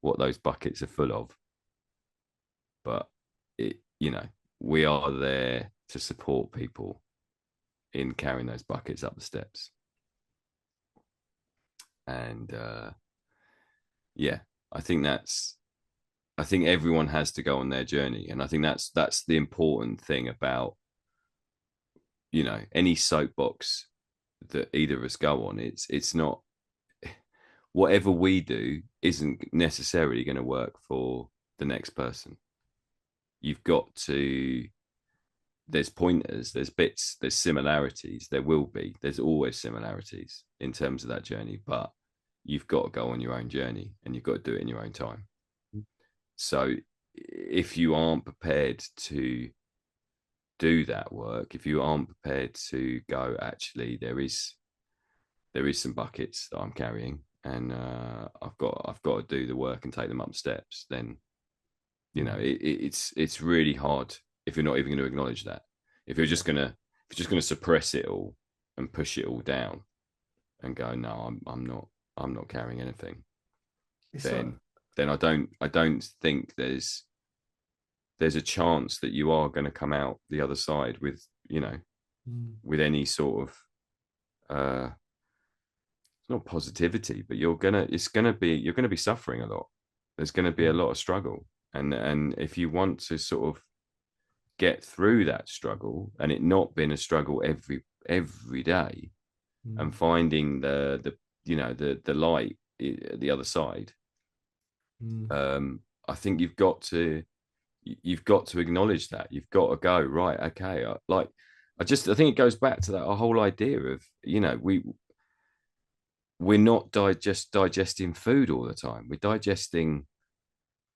what those buckets are full of, but we are there to support people in carrying those buckets up the steps. And yeah, I think I think everyone has to go on their journey, and I think that's the important thing about any soapbox that either of us go on. It's not whatever we do isn't necessarily going to work for the next person. You've got to there's pointers, there's bits, there's similarities. There's always similarities in terms of that journey, but you've got to go on your own journey and you've got to do it in your own time. So if you aren't prepared to do that work, if you aren't prepared to go, actually, there is some buckets that I'm carrying, and I've got to do the work and take them up steps. Then it's really hard if you're not even going to acknowledge that. If you're just Yeah. gonna if you're just gonna suppress it all and push it all down and go, no, I'm not carrying anything. It's like, Then I don't think there's a chance that you are going to come out the other side with mm, with any sort of it's not positivity, but you're gonna be suffering a lot. There's going to be a mm, lot of struggle, and if you want to sort of get through that struggle and it not being a struggle every day, and mm, finding the light at the other side, mm, I think you've got to acknowledge that. You've got to go, right, okay, I think it goes back to that whole idea of we're not digesting food all the time. We're digesting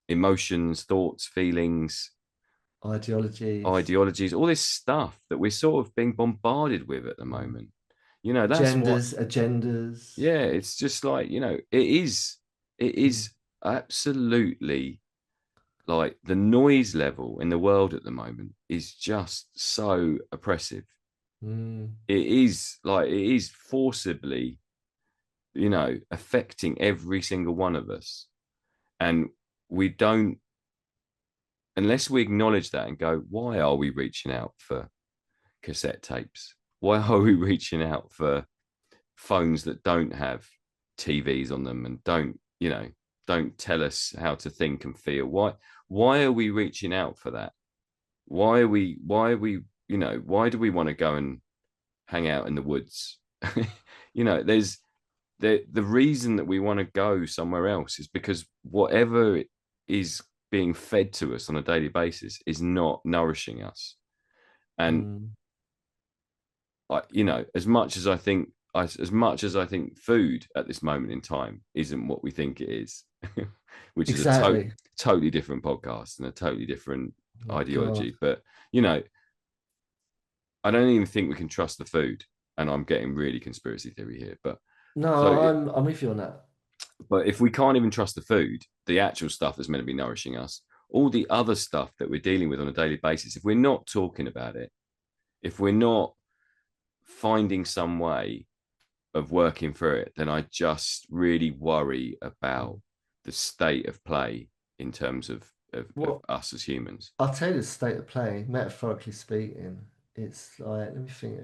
emotions, thoughts, feelings, ideologies, ideologies, all this stuff that we're sort of being bombarded with at the mm, moment. That's what, agendas. yeah, it's just like, it is Mm, absolutely like the noise level in the world at the moment is just so oppressive. mm, It is forcibly, affecting every single one of us. And we don't, unless we acknowledge that and go, why are we reaching out for cassette tapes? Why are we reaching out for phones that don't have TVs on them and don't tell us how to think and feel? why are we reaching out for that? Why are we, why do we want to go and hang out in the woods? There's the reason that we want to go somewhere else is because whatever is being fed to us on a daily basis is not nourishing us. And Mm, as much as I think, as much as I think food at this moment in time isn't what we think it is, which is a exactly. totally different podcast and a totally different Oh my God. ideology. But you know, I don't even think we can trust the food. And I'm getting really conspiracy theory here, but so No, I'm with you on that. but if we can't even trust the food, the actual stuff that's meant to be nourishing us, all the other stuff that we're dealing with on a daily basis, if we're not talking about it, if we're not finding some way of working through it, then I just really worry about Mm. the state of play in terms of What us as humans. I'll tell you the state of play, metaphorically speaking. It's like, let me think.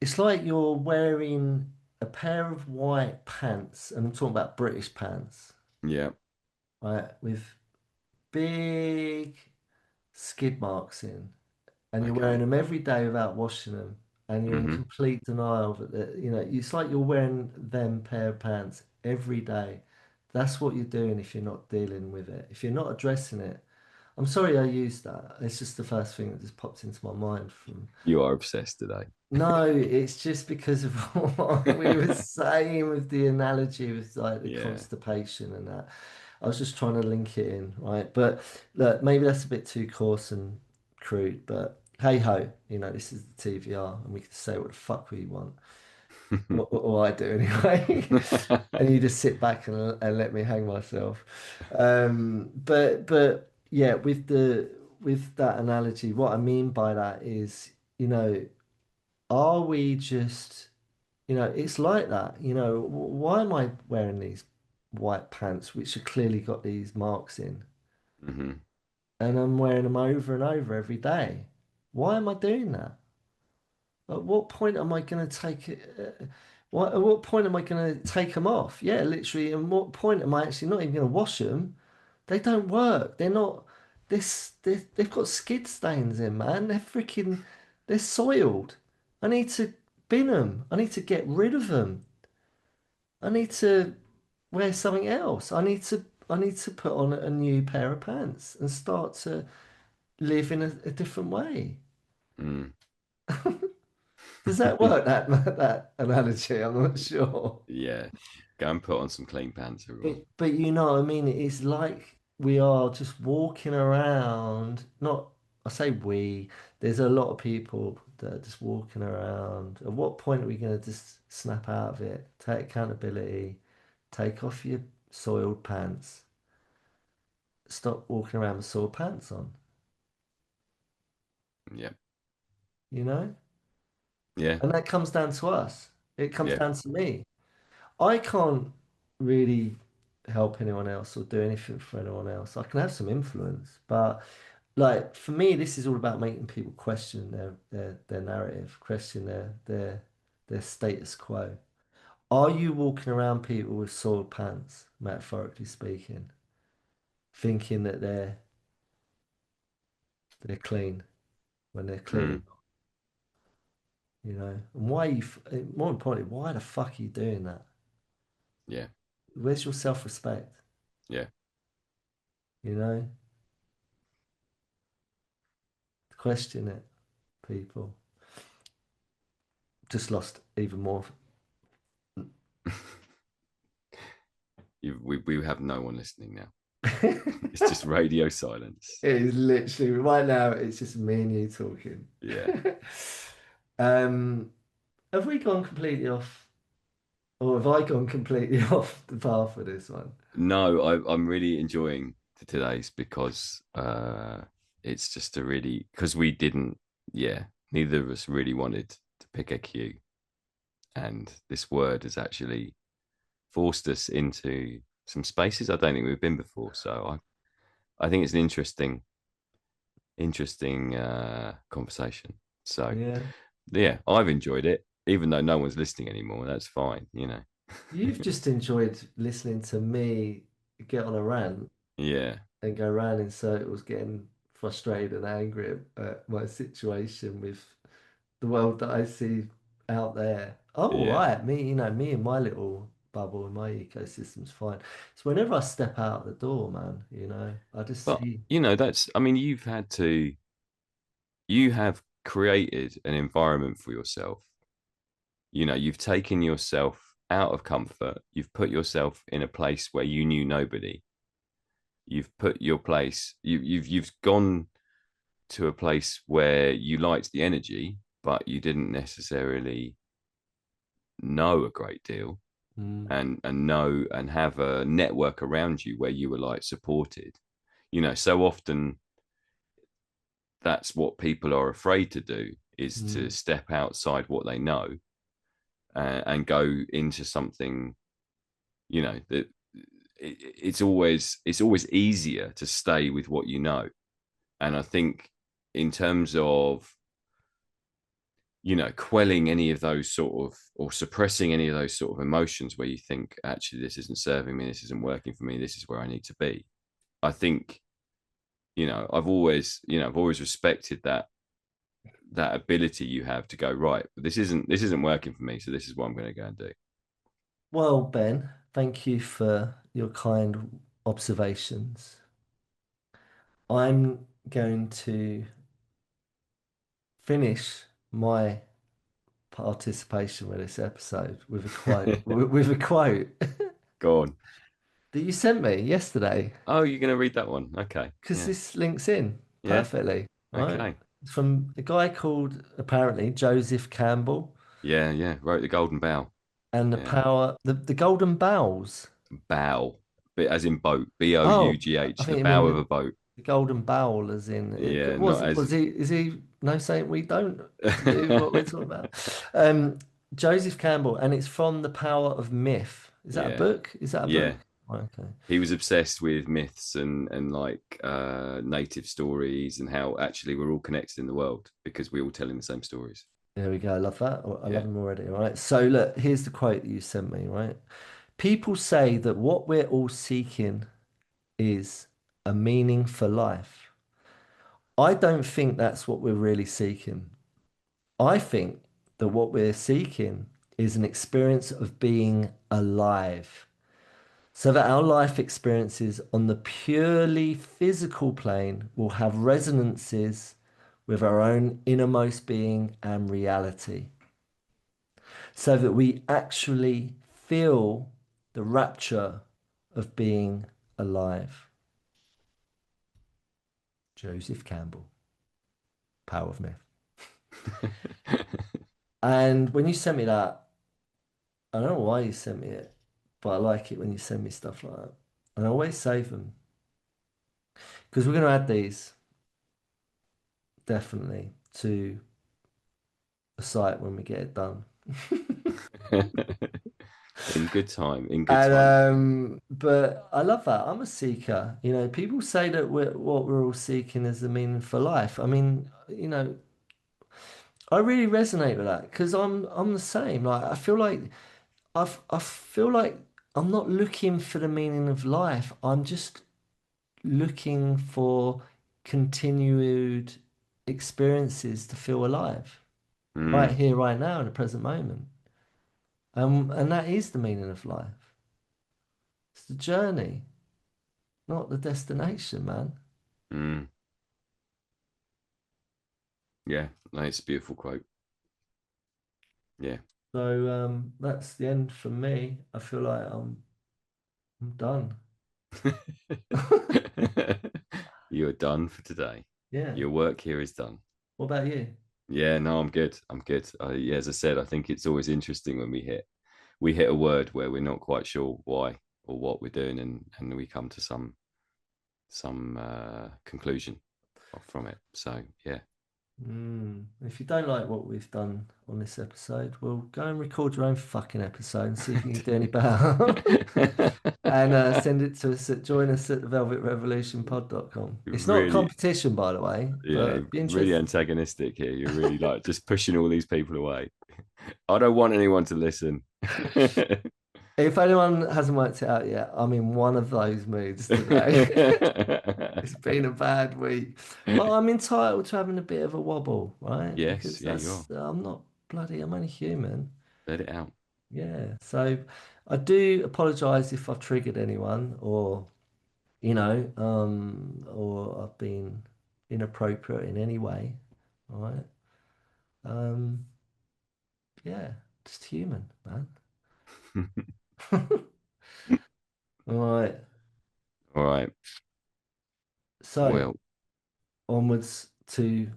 It's like you're wearing a pair of white pants, and I'm talking about British pants, Yeah. right, with big skid marks in, and you're wearing Okay. them every day without washing them, and you're in Mm-hmm. complete denial of it. It's like you're wearing them pair of pants every day. That's what you're doing if you're not dealing with it. If you're not addressing it. I'm sorry I used that. It's just the first thing that just popped into my mind from. You are obsessed today. No, it's just because of what we were saying with the analogy with like the Yeah. constipation and that. I was just trying to link it in, right? But look, maybe that's a bit too coarse and crude, but hey ho, this is the TVR and we can say what the fuck we want. Or I do anyway. And you just sit back and let me hang myself. But yeah, with that analogy, what I mean by that is, are we just, it's like that, why am I wearing these white pants which have clearly got these marks in, Mm-hmm. and I'm wearing them over and over every day? Why am I doing that? At what point am I going to take it? At what point am I going to take them off? Yeah, literally. And what point am I actually not even going to wash them? They don't work. They're not. They've got skid stains in, man. They're soiled. I need to bin them. I need to get rid of them. I need to wear something else. I need to put on a new pair of pants and start to live in a different way. Mm. Does that work? That analogy? I'm not sure. Yeah. Go and put on some clean pants, everyone. But you know what I mean? It's like we are just walking around. Not, I say we. There's a lot of people that are just walking around. At what point are we going to just snap out of it? Take accountability. Take off your soiled pants. Stop walking around with soiled pants on. Yeah. You know? Yeah. And that comes down to us. It comes Yeah. down to me. I can't really help anyone else or do anything for anyone else. I can have some influence, but like for me, this is all about making people question their narrative, question their status quo. Are you walking around people with soiled pants, metaphorically speaking, thinking that they're clean when they're clearly Mm. not, And why more importantly, why the fuck are you doing that? Yeah. Where's your self-respect? Yeah. You know? Question it, people. Just lost even more. We have no one listening now. It's It just radio silence. is literally right now, it's just me and you talking. Yeah. Um, have we gone completely off, or have I gone completely off the path for this one? No, I'm really enjoying today's because it's just a really because we didn't, yeah, neither of us really wanted to pick a cue, and this word has actually forced us into some spaces I don't think we've been before. So I think it's an interesting conversation. So Yeah. yeah, I've enjoyed it, even though no one's listening anymore. That's fine. You've just enjoyed listening to me get on a rant. Yeah. and go round in circles, getting frustrated and angry at my situation with the world that I see out there. Oh, all Yeah. right, me and my little bubble and my ecosystem's fine. So whenever I step out the door, man, I just But see. that's, I mean, you have created an environment for yourself. You've taken yourself out of comfort. You've put yourself in a place where you knew nobody. You've put your place, you've gone to a place where you liked the energy, but you didn't necessarily know a great deal Mm, and know and have a network around you where you were like supported. So often that's what people are afraid to do, is to mm, step outside what they know, and go into something, that it's always easier to stay with what you know. And I think, in terms of, quelling any of those sort of, or suppressing any of those sort of emotions where you think, actually, this isn't serving me, this isn't working for me, this is where I need to be. I think, I've always respected that ability you have to go, right, this isn't working for me, so this is what I'm going to go and do. well, Ben, thank you for your kind observations. I'm going to finish my participation with this episode with a quote, with a quote Go on. that you sent me yesterday, Oh, you're going to read that one? Okay. because Yeah. this links in Yeah. perfectly, right? Okay. It's from a guy called apparently Joseph Campbell Yeah. Yeah. Wrote the Golden Bough. and Yeah. the Golden Bowls. Bow, but as in boat, Oh, I Bough, the think you bow mean of a boat. the Golden Bowl, as in Yeah. Not as. was he is he no saying we don't do what we're talking about? Um, Joseph Campbell, and it's from The Power of Myth. Is that a Yeah. book? Is that a Yeah. book? Okay. He was obsessed with myths and like native stories, and how actually we're all connected in the world because we're all telling the same stories. There we go. I love that. I love Yeah. him already. All right. So look, here's the quote that you sent me, right? People say that what we're all seeking is a meaning for life. I don't think that's what we're really seeking. I think that what we're seeking is an experience of being alive, so that our life experiences on the purely physical plane will have resonances with our own innermost being and reality, so that we actually feel the rapture of being alive. Joseph Campbell, Power of Myth. And when you sent me that, I don't know why you sent me it, but I like it when you send me stuff like that. And I always save them because we're going to add these definitely to a site when we get it done. In good time. In good And time. but I love that. I'm a seeker. People say that what we're all seeking is the meaning for life. I mean, I really resonate with that because I'm the same. Like I feel like I'm not looking for the meaning of life. I'm just looking for continued experiences to feel alive right Mm, here, right now, in the present moment. And that is the meaning of life. It's the journey, not the destination, man. mm. Yeah. No, it's a beautiful quote. Yeah. So that's the end for me. I feel like I'm done. You're done for today. Yeah. Your work here is done. What about you? Yeah, no, I'm good. I'm good. Yeah, as I said, I think it's always interesting when we hit a word where we're not quite sure why or what we're doing, and we come to some conclusion from it. So yeah. If you don't like what we've done on this episode, well, go and record your own fucking episode and see if you can do any better. And send it to us join us at the velvetrevolutionpod.com. It's not a Really, competition, by the way, yeah, but be really interested. antagonistic here. You're really like just pushing all these people away. I don't want anyone to listen. If anyone hasn't worked it out yet, I'm in one of those moods today. It's been a bad week, but I'm entitled to having a bit of a wobble, right? Yes, Because yeah, you are. I'm not bloody, I'm only human. Let it out. Yeah. So I do apologize if I've triggered anyone or, or I've been inappropriate in any way. All right. Um, yeah, just human, man. All right. All right. So Well, onwards to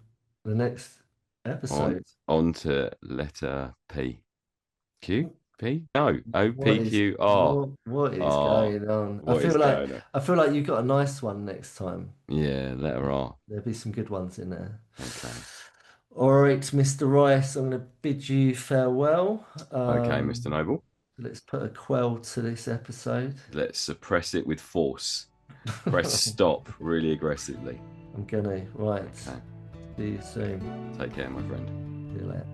the next on episode. on to letter P. Q? P? No. O What P is Q R. what is R. going on? What is going on? I feel like you got a nice one next time. Yeah, letter R. There'll be some good ones in there. Okay. All right, Mr. Rice, I'm going to bid you farewell. Okay, Mr. Noble. Let's put a quell to this episode. Let's suppress it with force. Press stop really aggressively. I'm gonna. Right. Okay. See you soon. Take care, my friend. See you later.